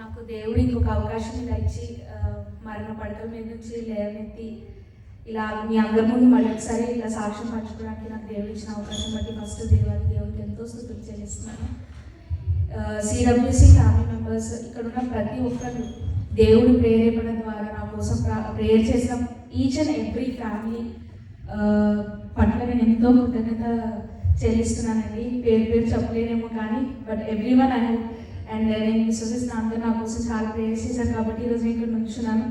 నాకు దేవుడు ఇంకొక అవకాశం ఇలా ఇచ్చి మరణ పడకల మీద నుంచి లేవనెత్తి ఇలా మీ అందరి ముందు మళ్ళీ ఒకసారి ఇలా సాక్ష్యం పంచుకోవడానికి నాకు దేవుడు ఇచ్చిన అవకాశం బట్టి ఫస్ట్ దేవుడికి ఎంతో స్తుతులు చెల్లిస్తున్నాను. సిడబ్ల్యూసి ఫ్యామిలీ మెంబర్స్ ఇక్కడ ఉన్న ప్రతి ఒక్కరు దేవుడి ప్రేరేపణ ద్వారా నా కోసం ప్రేయర్ చేసిన ఈచ్ అండ్ ఎవ్రీ ఫ్యామిలీ పట్ల నేను ఎంతో కృతజ్ఞత చెల్లిస్తున్నానండి. పేరు పేరు చెప్పలేనేమో కానీ బట్ ఎవ్రీ వన్ అండ్ నేను విశ్వసిస్తున్న అందరూ నా కోసం చాలా ప్రేయర్ చేశారు కాబట్టి ఈరోజు నేను ఇక్కడ నుంచున్నాను.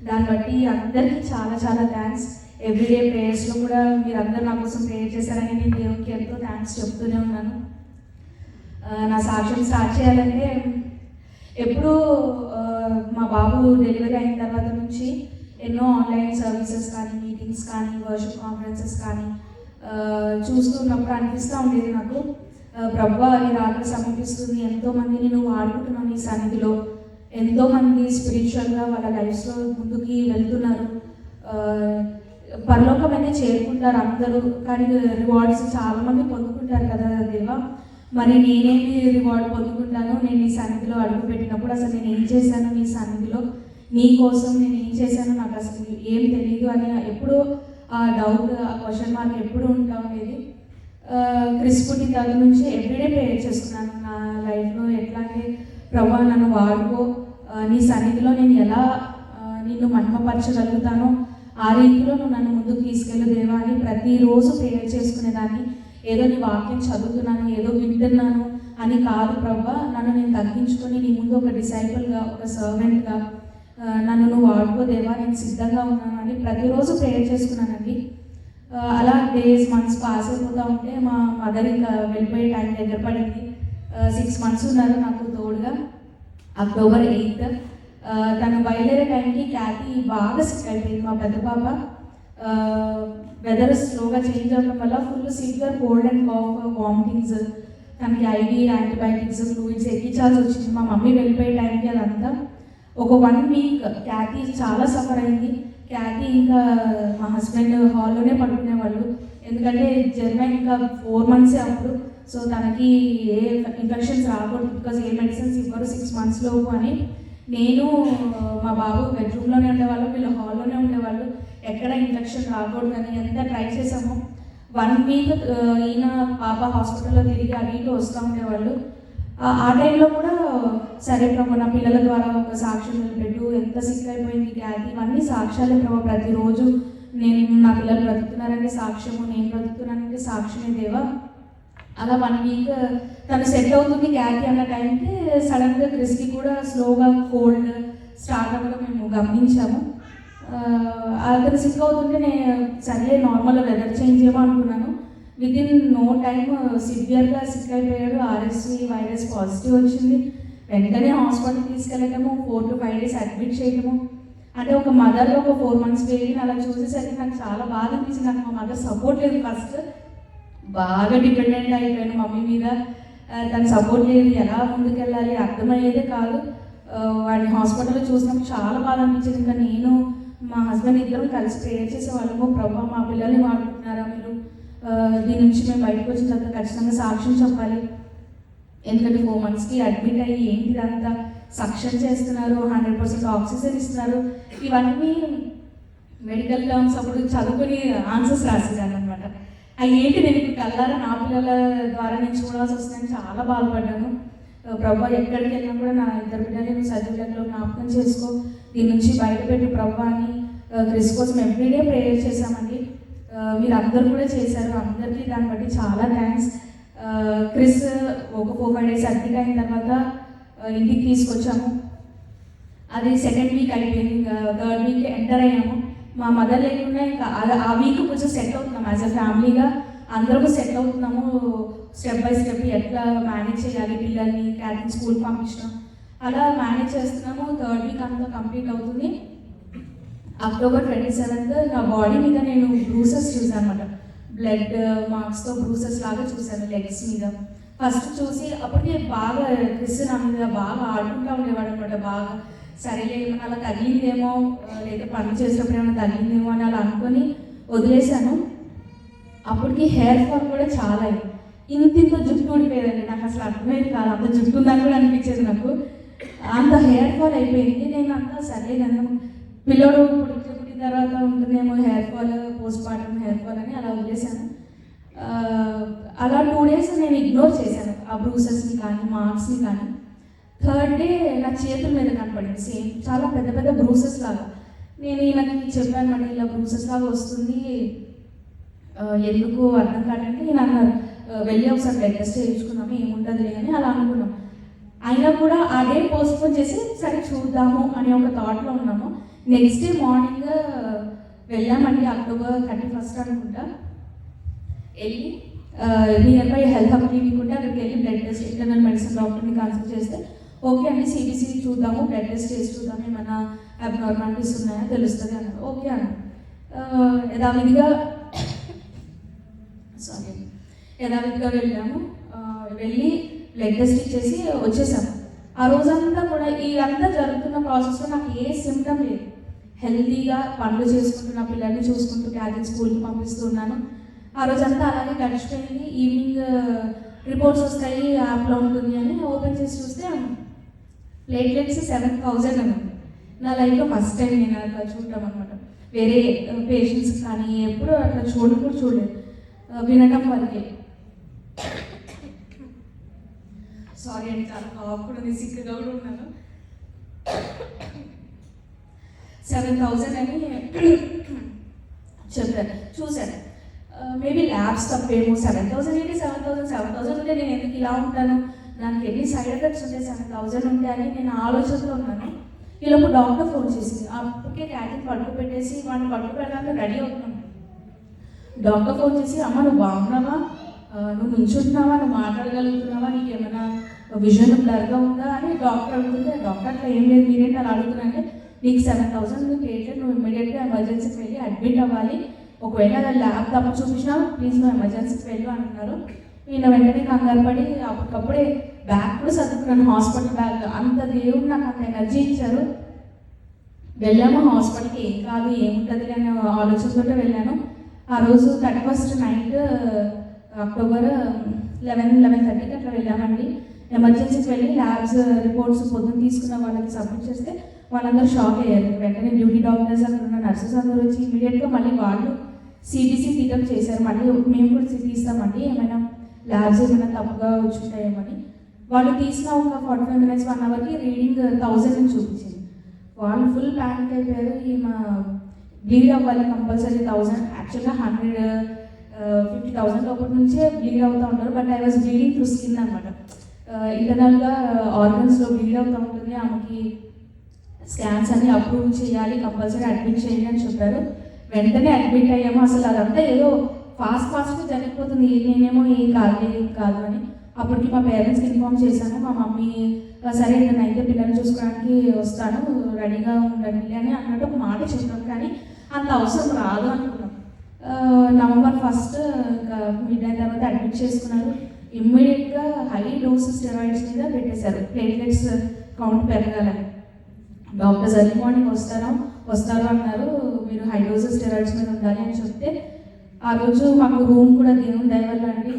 దాన్ని బట్టి అందరికీ చాలా చాలా థ్యాంక్స్. ఎవ్రీడే ప్రేయర్స్లో కూడా మీరు అందరూ నా కోసం ప్రేయర్ చేశారని నేను దేవునికి ఎంతో థ్యాంక్స్ చెప్తూనే ఉన్నాను. నా సాక్ష్యం స్టార్ట్ చేయాలంటే ఎప్పుడూ మా బాబు డెలివరీ అయిన తర్వాత నుంచి ఎన్నో ఆన్లైన్ సర్వీసెస్ కానీ మీటింగ్స్ కానీ వర్షిప్ కాన్ఫరెన్సెస్ కానీ చూస్తున్నప్పుడు అనిపిస్తూ ఉండేది నాకు, ప్రభువా ఈ రాత్రి సమర్పిస్తుంది, ఎంతోమందిని నువ్వు వాడుకుంటున్నావు నీ సన్నిధిలో, ఎంతోమంది స్పిరిచువల్గా వాళ్ళ లైఫ్స్లో ముందుకి వెళ్తున్నారు, పరలోకం అయితే చేరుకుంటారు అందరూ, కానీ రివార్డ్స్ చాలామంది పొందుకుంటారు కదా దేవా, మరి నేనేమి రివార్డ్ పొందుకుంటాను? నేను నీ సన్నిధిలో అడుగు పెట్టినప్పుడు అసలు నేను ఏం చేశాను నీ సన్నిధిలో, నీ కోసం నేను ఏం చేశాను నాకు అసలు ఏం తెలియదు అని ఎప్పుడూ ఆ డౌట్, ఆ క్వశ్చన్ మార్క్ ఎప్పుడు ఉంటా ఉండేది. క్రిస్పుటి దగ్గర నుంచి ఎవ్రీడే ప్రేయర్ చేసుకున్నాను నా లైఫ్లో. ఎట్లా అంటే ప్రభువా నన్ను వాడుకో, నీ సన్నిధిలో నేను ఎలా నిన్ను మహిమపరచగలుగుతానో ఆ రీతిలో నువ్వు నన్ను ముందుకు తీసుకెళ్ళు దేవా అని ప్రతిరోజు ప్రేయర్ చేసుకునేదాన్ని. ఏదో నీ వాక్యం చదువుతున్నాను, ఏదో వింటున్నాను అని కాదు ప్రభువా, నన్ను నేను తగ్గించుకొని నీ ముందు ఒక డిసైపుల్గా, ఒక సర్వెంట్గా నన్ను నువ్వు వాడుకోదేవా, నేను సిద్ధంగా ఉన్నాను అని ప్రతిరోజు ప్రేయర్ చేసుకున్నానండి. అలా డేస్ మంత్స్ పాస్ అయిపోతూ ఉంటే మా మదర్ ఇంకా వెళ్ళిపోయే టైం దగ్గర పడింది. 6 months ఉన్నారు నాకు తోడుగా. అక్టోబర్ 8th తను బయలుదేరే టైంకి క్యాటీ బాగా సిక్ అయిపోయింది. మా పెద్ద పాప వెదర్ స్లోగా చేంజ్ అవ్వడం వల్ల full severe cold and cough, vomitings, తనకి ఐవీ యాంటీబయాటిక్స్ ఫ్లూయిడ్స్ ఎక్కించాల్సి వచ్చింది. మా మమ్మీ వెళ్ళిపోయే టైంకి అదంతా ఒక 1 week క్యాటీ చాలా సఫర్ అయింది. క్యాటీ ఇంకా మా హస్బెండ్ హాల్లోనే పడుకునేవాళ్ళు, ఎందుకంటే జర్మనీ ఇంకా 4 months అప్పుడు. సో తనకి ఏ ఇన్ఫెక్షన్స్ రాకూడదు, బికాజ్ ఏ మెడిసిన్స్ ఇవ్వరు 6 months లోపు అని. నేను మా బాబు బెడ్రూమ్లోనే ఉండేవాళ్ళు, వీళ్ళు హాల్లోనే ఉండేవాళ్ళు, ఎక్కడ ఇన్ఫెక్షన్ రాకూడదు అని ఎంత ట్రై చేసామో. 1 week ఈయన పాప హాస్పిటల్లో తిరిగి అటు ఇటు వస్తూ ఉండేవాళ్ళు. ఆ టైంలో కూడా సరే ప్రభు నా పిల్లల ద్వారా ఒక సాక్ష్యం నిలబెట్టు, ఎంత సిక్ అయిపోయింది క్యాటీ, ఇవన్నీ సాక్ష్యాలే ప్రభు. ప్రతిరోజు నేను నా పిల్లలు బ్రతుకుతున్నారంటే సాక్ష్యము, నేను బ్రతుకుతున్నానంటే సాక్ష్యమే దేవా. అలా 1 week తను సెట్ అవుతుంది క్యాటీ అన్న టైంకి సడన్గా క్రిస్కి కూడా స్లోగా కోల్డ్ స్టార్ట్ అవ్వడం మేము గమనించాము. అతను సిక్ అవుతుంటే నేను సరే నార్మల్ వెదర్ చేంజ్ ఏమో అనుకున్నాను. వితిన్ నో టైమ్ సివియర్గా సిక్ అయిపోయాడు. RSV వైరస్ పాజిటివ్ వచ్చింది. వెంటనే హాస్పిటల్ తీసుకెళ్ళటము, 4 to 5 days అడ్మిట్ చేయటము. అంటే ఒక మదర్లో ఒక 4 months బేబీని అలా చూసేసరికి నాకు చాలా బాధ అనిపించింది. నాకు మా మదర్ సపోర్ట్ లేదు, ఫస్ట్ బాగా డిపెండెంట్ అయిపోయాను మమ్మీ మీద. తను సపోర్ట్ లేదు, ఎలా ముందుకెళ్ళాలి అర్థమయ్యేదే కాదు. వాడిని హాస్పిటల్లో చూసినప్పుడు చాలా బాధ అనిపించింది. ఇంకా నేను మా హస్బెండ్ ఇద్దరం కలిసి ప్రేయర్ చేసేవాళ్ళము, ప్రభు మా పిల్లల్ని వాడుకుంటున్నారా మీరు, దీని నుంచి మేము బయటకు వచ్చిన తర్వాత ఖచ్చితంగా సాక్ష్యం చెప్పాలి, ఎందుకంటే 4 monthsకి అడ్మిట్ అయ్యి ఏంటిదంతా సక్షన్ చేస్తున్నారు, 100% ఆక్సిజన్ ఇస్తున్నారు, ఇవన్నీ మెడికల్ టర్మ్స్ అప్పుడు చదువుకుని ఆన్సర్స్ రాసేదాన్ని అనమాట. అవి ఏంటి నేను ఇప్పుడు కల్లారా నా పిల్లల ద్వారా నేను చూడాల్సి వస్తుందని చాలా బాధపడ్డాను. ప్రభు ఎక్కడికి వెళ్ళినా కూడా నా 2 బిడ్డలను సజీవులలో జ్ఞాపకం చేసుకో, దీని నుంచి బయటపెట్టి ప్రభు అని క్రిస్ కోసం ఎవ్రీడే ప్రేయర్ చేశామండి. మీరు అందరూ కూడా చేశారు, అందరికీ దాన్ని బట్టి చాలా థ్యాంక్స్. క్రిస్ ఒక 4-5 days అడ్మిట్ అయిన తర్వాత ఇంటికి తీసుకొచ్చాము. అది 2nd week అయిపోయింది, ఇంకా 3rd week ఎంటర్ అయ్యాము. మా మదర్ లేకుండా ఇంకా ఆ వీక్ కొంచెం సెట్ అవుతున్నాము, యాజ్ అ ఫ్యామిలీగా అందరూ సెట్ అవుతున్నాము. స్టెప్ బై స్టెప్ ఎట్లా మేనేజ్ చేయాలి, పిల్లల్ని క్యాథరిన్ స్కూల్ పంపించడం, అలా మేనేజ్ చేస్తున్నాము. 3rd week అంతా కంప్లీట్ అవుతుంది. అక్టోబర్ 27th నా బాడీ మీద నేను బ్రూసెస్ చూసాను అనమాట, బ్లడ్ మార్క్స్తో బ్రూసెస్ లాగా చూశాను లెగ్స్ మీద. ఫస్ట్ చూసి అప్పటికే బాగా క్రిస్ నా మీద బాగా ఆడుకుంటూ ఉండేవాడు అనమాట. బాగా సరేలే ఏమన్నా అలా తగిలిందేమో, లేదా పనులు చేసినప్పుడు ఏమైనా తగిలిందేమో అని అలా అనుకొని వదిలేశాను. అప్పటికి హెయిర్ ఫాల్ కూడా చాలా ఇంత జుట్టు ఊడిపోయేదండి. నాకు అసలు అర్థమయ్యేది కాదు, అంత జుట్టు ఉందని కూడా అనిపించేది నాకు. అంత హెయిర్ ఫాల్ అయిపోయింది. నేను అంతా సర్లే నన్ను పిల్లడు పుట్టిన తర్వాత ఉంటుందేమో hair fall, post partum hair fall అని అలా వదిలేశాను. అలా 2 days నేను ఇగ్నోర్ చేశాను ఆ బ్రూసెస్ని కానీ మార్క్స్ని కానీ. థర్డ్ డే నా చేతుల మీద కనపడింది సేమ్ చాలా పెద్ద పెద్ద బ్రూసెస్ లాగా. నేను ఈయనకి చెప్పాను మరి ఇలా బ్రూసెస్ లాగా వస్తుంది ఎందుకు అర్థం కాదంటే ఈయన అన్నారు వెళ్ళి ఒకసారి బ్లడ్ టెస్ట్ చేయించుకున్నాము ఏముంటుంది అని అలా అనుకున్నాం. అయినా కూడా ఆ డే పోస్ట్పోన్ చేసి సరే చూద్దాము అనే ఒక థాట్లో ఉన్నాము. నెక్స్ట్ డే మార్నింగ్ వెళ్ళామండి, October 31st అనుకుంటా. వెళ్ళి near by health hub clinic ఉంటే అక్కడికి వెళ్ళి బ్లడ్ టెస్ట్ ఇంటర్నల్ మెడిసిన్ డాక్టర్ని కన్సల్ట్ చేస్తే ఓకే అండి సిబిసి చూద్దాము, బ్లడ్ టెస్ట్ చేసి చూద్దాము ఏమైనా అబ్నార్మాలిటీస్ ఉన్నాయో తెలుస్తుంది అన్నారు. ఓకే అన్నారు. యథావిధిగా వెళ్ళాము. వెళ్ళి బ్లడ్ టెస్ట్ ఇచ్చేసి వచ్చేసాము. ఆ రోజంతా కూడా ఇదంతా జరుగుతున్న ప్రాసెస్లో నాకు ఏ సిమ్టమ్ లేదు. హెల్తీగా పనులు చేసుకుంటూ నా పిల్లల్ని చూసుకుంటూ క్యారెట్ స్కూల్కి పంపిస్తున్నాను. ఆ రోజంతా అలాగే గడిచిపోయింది. ఈవినింగ్ రిపోర్ట్స్ వస్తాయి యాప్లో ఉంటుంది అని ఓపెన్ చేసి చూస్తే ప్లేట్లెట్స్ 7,000 అని ఉంది. నా లైఫ్లో ఫస్ట్ టైం నేను అట్లా చూడటం అనమాట. వేరే పేషెంట్స్ కానీ ఎప్పుడు అట్లా చూడలేదు, వినటం వరకే. సారీ అండి, చాలా కాకుండా సిక్కుగా కూడా ఉన్నాను. 7,000 అని చెప్పారు. చూశాను మేబీ ల్యాబ్స్ తప్పేమో. 7,000 ఏంటి 7,000 ఉంటే నేను ఎందుకు ఇలా ఉంటాను, దానికి ఎన్ని సైడ్ ఎఫెక్ట్స్ ఉంటాయి 7,000 ఉంటే అని నేను ఆలోచనలో ఉన్నాను. ఈలోపు డాక్టర్ ఫోన్ చేసింది. అప్పటికే క్యాటిన్ పడుకోబెట్టేసి వాడిని పడుకోబెట్టడానికి రెడీ అవుతున్నాను. డాక్టర్ ఫోన్ చేసి అమ్మ నువ్వు బాగున్నావా, నువ్వు నుంచుంటున్నావా, నువ్వు మాట్లాడగలుగుతున్నావా, నీకు ఏమైనా విజన్ బ్లర్గా ఉందా అని డాక్టర్ అడుగుతుంటే డాక్టర్ అట్లా ఏం లేదు మీరేంటి అలా అడుగుతున్నా అంటే నీకు 7,000 ప్లేట్లెట్ నువ్వు ఇమ్మీడియట్గా ఎమర్జెన్సీకి వెళ్ళి అడ్మిట్ అవ్వాలి, ఒకవేళ ల్యాబ్ తప్పు చూపించినా ప్లీజ్ నువ్వు ఎమర్జెన్సీకి వెళ్ళు అంటున్నారు. నేను వెంటనే కంగారు పడి అప్పటికప్పుడే బ్యాగ్ కూడా సర్దుకున్నాను, హాస్పిటల్ బ్యాగ్. అంత దేవుడు నాకు అంత ఎనర్జీ ఇచ్చారు. వెళ్ళాము హాస్పిటల్కి, ఏం కాదు ఏముంటుంది అనే ఆలోచనతో వెళ్ళాను. ఆ రోజు 31st నైట్ October 11:30కి అట్లా వెళ్ళామండి. ఎమర్జెన్సీకి వెళ్ళి ల్యాబ్స్ రిపోర్ట్స్ పొద్దున్న తీసుకున్న వాళ్ళకి సబ్మిట్ చేస్తే వాళ్ళందరూ షాక్ అయ్యారు. వెంటనే డ్యూటీ డాక్టర్స్ అక్కడ ఉన్న నర్సెస్ అందరూ వచ్చి ఇమీడియట్గా మళ్ళీ వాళ్ళు సిబిసి తీయడం చేశారు. మళ్ళీ మేము కూడా తీస్తామండి ఏమైనా ల్యాబ్స్ ఏమైనా తప్పుగా వచ్చుంటాయేమని. వాళ్ళు తీసిన ఒక 45 minutes 1 hourకి రీడింగ్ 1000 అని చూపించింది. వాళ్ళు ఫుల్ ప్యానిక్ అయిపోయారు. మా బ్లీడ్ అవ్వాలి కంపల్సరీ 1000, యాక్చువల్గా 150,000 లోపల నుంచే బ్లీడ్ అవుతూ ఉంటారు. But I was bleeding through skin అనమాట. ఇంటర్నల్గా ఆర్గన్స్లో బ్లీడ్ అవుతూ ఉంటుంది. ఆమెకి స్కాన్స్ అన్ని అప్రూవ్ చేయాలి, కంపల్సరీ అడ్మిట్ చేయాలి అని చెప్పారు. వెంటనే అడ్మిట్ అయ్యాము. అసలు అదంతా ఏదో ఫాస్ట్గా జరిగిపోతుంది, నేనేమో ఏం కాదు అని. అప్పటికి మా పేరెంట్స్కి ఇన్ఫార్మ్ చేశాను. మా మమ్మీ సరే నేనైతే పిల్లల్ని చూసుకోవడానికి వస్తాను రెడీగా ఉండండి అని అన్నట్టు ఒక మాట చెప్పాను. కానీ అంత అవసరం రాదు అనుకున్నాం. November 1st ఇంకా మిడ్ అయిన తర్వాత అడ్మిట్ చేసుకున్నారు. ఇమ్మీడియట్గా హై డోస్ స్టెరాయిడ్స్ మీద పెట్టేశారు ప్లేట్లెట్స్ కౌంట్ పెరగాలని. డాక్టర్స్ ఎర్లీ మార్నింగ్ వస్తారు అన్నారు, మీరు హై డోస్ స్టెరాయిడ్స్ మీద ఉండాలి అని చెప్తే ఆ రోజు మాకు రూమ్ కూడా దేవుని దయ వల్ల అండి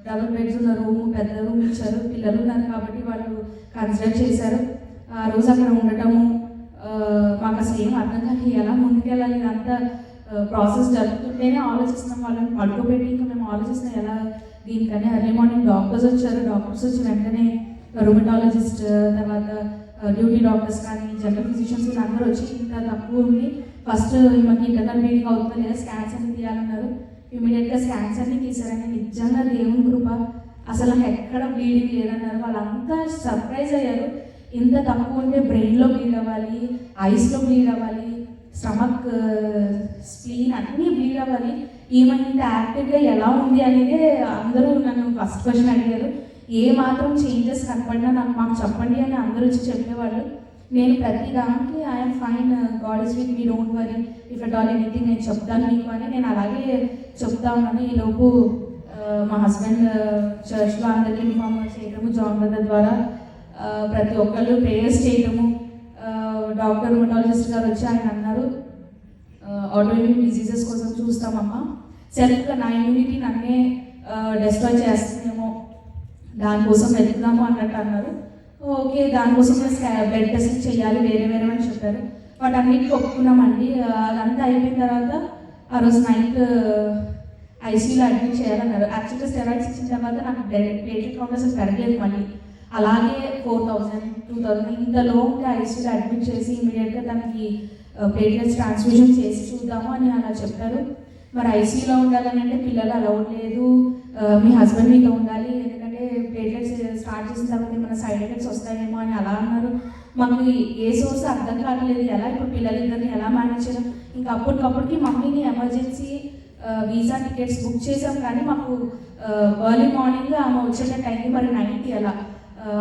డబుల్ బెడ్స్ ఉన్న రూమ్, పెద్ద రూమ్ ఇచ్చారు. పిల్లలు ఉన్నారు కాబట్టి వాళ్ళు కన్సిడర్ చేశారు. ఆ రోజు అక్కడ ఉండటము మాకు అసలు ఏం అర్థం కాదు, ఎలా ముందుకెళ్ళాలి ఇదంతా ప్రాసెస్ జరుగుతుంటేనే ఆలోచిస్తున్నాం. వాళ్ళని పడుకోబెట్టి ఇంకా మేము ఆలోచిస్తున్నాం ఎలా దీనికని. ఎర్లీ మార్నింగ్ డాక్టర్స్ వచ్చారు. డాక్టర్స్ వచ్చి వెంటనే రూమటాలజిస్ట్, తర్వాత డ్యూటీ డాక్టర్స్ కానీ జనరల్ ఫిజిషియన్స్ అందరూ వచ్చి ఇంత తక్కువ ఉంది, ఫస్ట్ మాకు ఇంటర్నల్ బ్లీడింగ్ అవుతుంది లేదా స్కాన్స్ అన్ని తీయాలన్నారు. ఇమీడియట్గా స్కాన్స్ అన్ని తీసారని. నిజంగా దేవుని కృప, అసలు ఎక్కడ బ్లీడింగ్ లేదన్నారు. వాళ్ళంతా సర్ప్రైజ్ అయ్యారు. ఇంత తక్కువ ఉంటే బ్రెయిన్లో బ్లీడ్ అవ్వాలి, ఐస్లో బ్లీడ్ అవ్వాలి, స్టమక్, స్ప్లీన్ అన్నీ బ్లీడ్ అవ్వాలి. ఈమె ఇంత యాక్టివ్గా ఎలా ఉంది అనేది అందరూ నన్ను ఫస్ట్ క్వశ్చన్ అడిగారు. ఏ మాత్రం చేంజెస్ కనపడినా మాకు చెప్పండి అని అందరూ వచ్చి చెప్పేవాళ్ళు. నేను ప్రతి దానికి I'm fine, God is with me, don't worry, if at all anything నేను చెప్తాను మీకు అని నేను అలాగే చెప్తా ఉన్నాను. ఈలోపు మా హస్బెండ్ చర్చ్లో అందరికీ ఇన్ఫార్మ్ చేయడము, జాన్ బ్రదర్ ద్వారా ప్రతి ఒక్కళ్ళు ప్రేయర్స్ చేయడము. డాక్టర్ రూమటాలజిస్ట్ గారు వచ్చి ఆయన అన్నారు, ఆటోఇమ్యూన్ డిసీజెస్ కోసం చూస్తామమ్మా, సెల్ఫ్గా నా ఇమ్యూనిటీ నన్నే డెస్ట్రాయ్ చేస్తుందేమో, దానికోసం వెతుకుదాము అన్నట్టు అన్నారు. ఓకే, దానికోసం బ్లడ్ టెస్ట్ చేయాలి వేరే వేరే అని చెప్పారు. వాటన్నిటికి ఒప్పుకున్నామండి. అదంతా అయిపోయిన తర్వాత ఆ రోజు నైట్ ఐసీయూలో అడ్మిట్ చేయాలన్నారు. యాక్చువల్గా స్టెరాయిడ్స్ ఇచ్చిన తర్వాత నాకు ప్లేటెడ్ కౌంట్ అసలు పెరగలేదు. మళ్ళీ అలాగే 4000 2000 ఇంతలో ఉంటే ఐసీయూలో అడ్మిట్ చేసి ఇమీడియట్గా తనకి ప్లేట్లెట్స్ ట్రాన్స్ఫ్యూజన్ చేసి చూద్దాము అని అలా చెప్పారు. మరి ఐసీయూలో ఉండాలని అంటే పిల్లలు అలౌడ్ లేదు, మీ హస్బెండ్ మీతో ఉండాలి, ఎందుకంటే ప్లేట్లెట్స్ స్టార్ట్ చేసిన తర్వాత ఏమైనా సైడ్ ఎఫెక్ట్స్ వస్తాయేమో అని అలా అన్నారు. మాకు ఏ సోర్స్ అర్థం కావట్లేదు, ఎలా ఇప్పుడు పిల్లలిద్దరిని ఎలా మేనేజ్ చేయడం. ఇంకా అప్పటికప్పటికి మమ్మీని ఎమర్జెన్సీ వీసా టికెట్స్ బుక్ చేసాం, కానీ మాకు ఎర్లీ మార్నింగ్ ఆమె వచ్చే టైంకి మరి 9కి అలా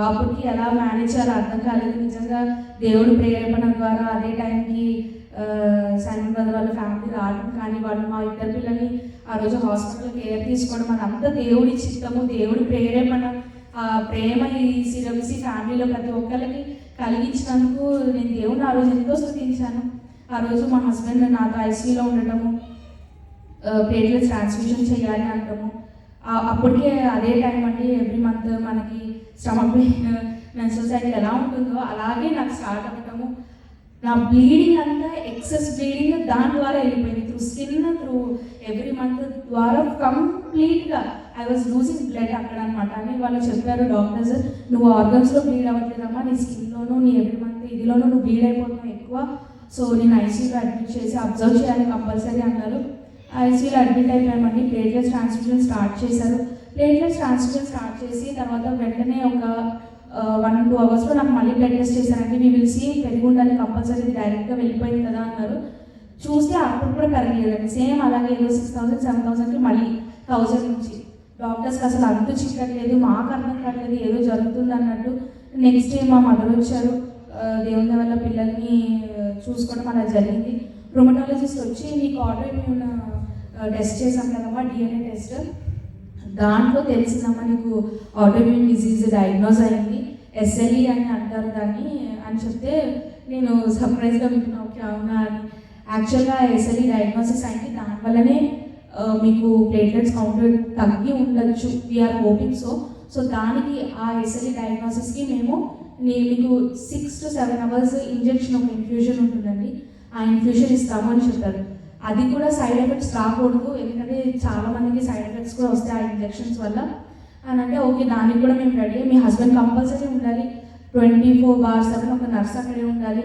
అప్పటికి ఎలా మేనేజ్ చేయాలో అర్థం కాలేదు. నిజంగా దేవుడు ప్రేరేపణ ద్వారా అదే టైంకి సైమన్ బ్రదర్ వాళ్ళ ఫ్యామిలీ రావడం, కానీ వాళ్ళు మా ఇద్దరు పిల్లల్ని ఆ రోజు హాస్పిటల్ కేర్ తీసుకోవడం, అదంతా దేవుడి చిత్తము, దేవుడి ప్రేరేపణ. ఆ ప్రేమ ఈ సిరవిసి ఫ్యామిలీలో ప్రతి ఒక్కరికి కలిగించినందుకు నేను దేవుడిని ఆ రోజు ఎంతో స్తుతించాను. ఆ రోజు మా హస్బెండ్ నాతో ఐసీయూలో ఉండటము, ప్లేట్లెట్స్ ట్రాన్స్ఫ్యూషన్ చేయాలి అంటాము. అప్పటికే అదే టైం అండి, ఎవ్రీ మంత్ మనకి స్టమక్ పెయిన్, మెన్స్ట్రువల్ సైకిల్ ఎలా ఉంటుందో అలాగే నాకు స్టార్ట్ అవ్వటము. నా బ్లీడింగ్ అంతా ఎక్సెస్ బ్లీడింగ్ దాని ద్వారా వెళ్ళిపోయింది, through skin, through every month ద్వారా కంప్లీట్గా ఐ వాజ్ లూజింగ్ బ్లడ్ అక్కడ అనమాట. అని వాళ్ళు చెప్పారు డాక్టర్స్, నువ్వు ఆర్గన్స్లో బ్లీడ్ అవ్వట్లేదమ్మా, నీ స్కిన్లోనూ నీ ఎవ్రీ మంత్ ఇదిలోనూ నువ్వు బ్లీడ్ అయిపోతున్నావు ఎక్కువ, సో నేను ఐసీయూలో అడ్మిట్ చేసి అబ్జర్వ్ చేయాలి కంపల్సరీ అన్నారు. ఐసీయూలో అడ్మిట్ అయిపోయామండి. ప్లేట్లెట్స్ ట్రాన్స్ఫ్యూజన్ స్టార్ట్ చేశారు. ప్లేట్లెట్స్ ట్రాన్స్ఫ్యూజన్ స్టార్ట్ చేసి తర్వాత వెంటనే ఒక 1-2 అవర్స్లో నాకు మళ్ళీ బ్లడ్ టెస్ట్ చేశారంటే వీ విల్ సీ పెరిగి ఉండాలి కంపల్సరీ, డైరెక్ట్గా వెళ్ళిపోయింది కదా అన్నారు. చూస్తే అప్పుడు కూడా పెరగలేదండి, సేమ్ అలాగే ఏదో 6000 7000కి మళ్ళీ 1000 నుంచి. డాక్టర్స్కి అసలు అంతు చిక్కట్లేదు, మాకు అర్థం కావట్లేదు, ఏదో జరుగుతుంది అన్నట్టు. నెక్స్ట్ డే మా మదర్ వచ్చారు, దేవుని వల్ల పిల్లల్ని చూసుకోవడం అలా జరిగింది. రొమటాలజిస్ట్ వచ్చి నీకు ఆటోఇమ్యూన్ టెస్ట్ చేశాం కదమ్మా, DNA టెస్ట్, దాంట్లో తెలిసిందమ్మా నీకు ఆటోఇమ్యూన్ డిజీజ్ డయాగ్నోజ్ అయింది, SLE అని అంటారు దాన్ని అని చెప్తే నేను సర్ప్రైజ్గా వింటున్నా. ఓకే అవునా అని. యాక్చువల్గా SLE డయాగ్నోసిస్ అయింది, దానివల్లనే మీకు ప్లేట్లెట్స్ కౌంట్ తగ్గి ఉండొచ్చు, వీఆర్ హోపింగ్ సో దానికి ఆ SLE డయాగ్నోసిస్కి మీకు 6 to 7 hours ఇంజెక్షన్ ఒక ఇన్ఫ్యూషన్ ఉంటుందండి, ఆ ఇన్ఫ్యూషన్ ఇస్తాము అని చెప్పారు. అది కూడా సైడ్ ఎఫెక్ట్స్ రాకూడదు, ఎందుకంటే చాలామందికి సైడ్ ఎఫెక్ట్స్ కూడా వస్తాయి ఆ ఇంజెక్షన్స్ వల్ల అని అంటే ఓకే దానికి కూడా మేము రెడీ. మీ హస్బెండ్ కంపల్సరీ ఉండాలి, 24/7 ఒక నర్స్ అక్కడే ఉండాలి,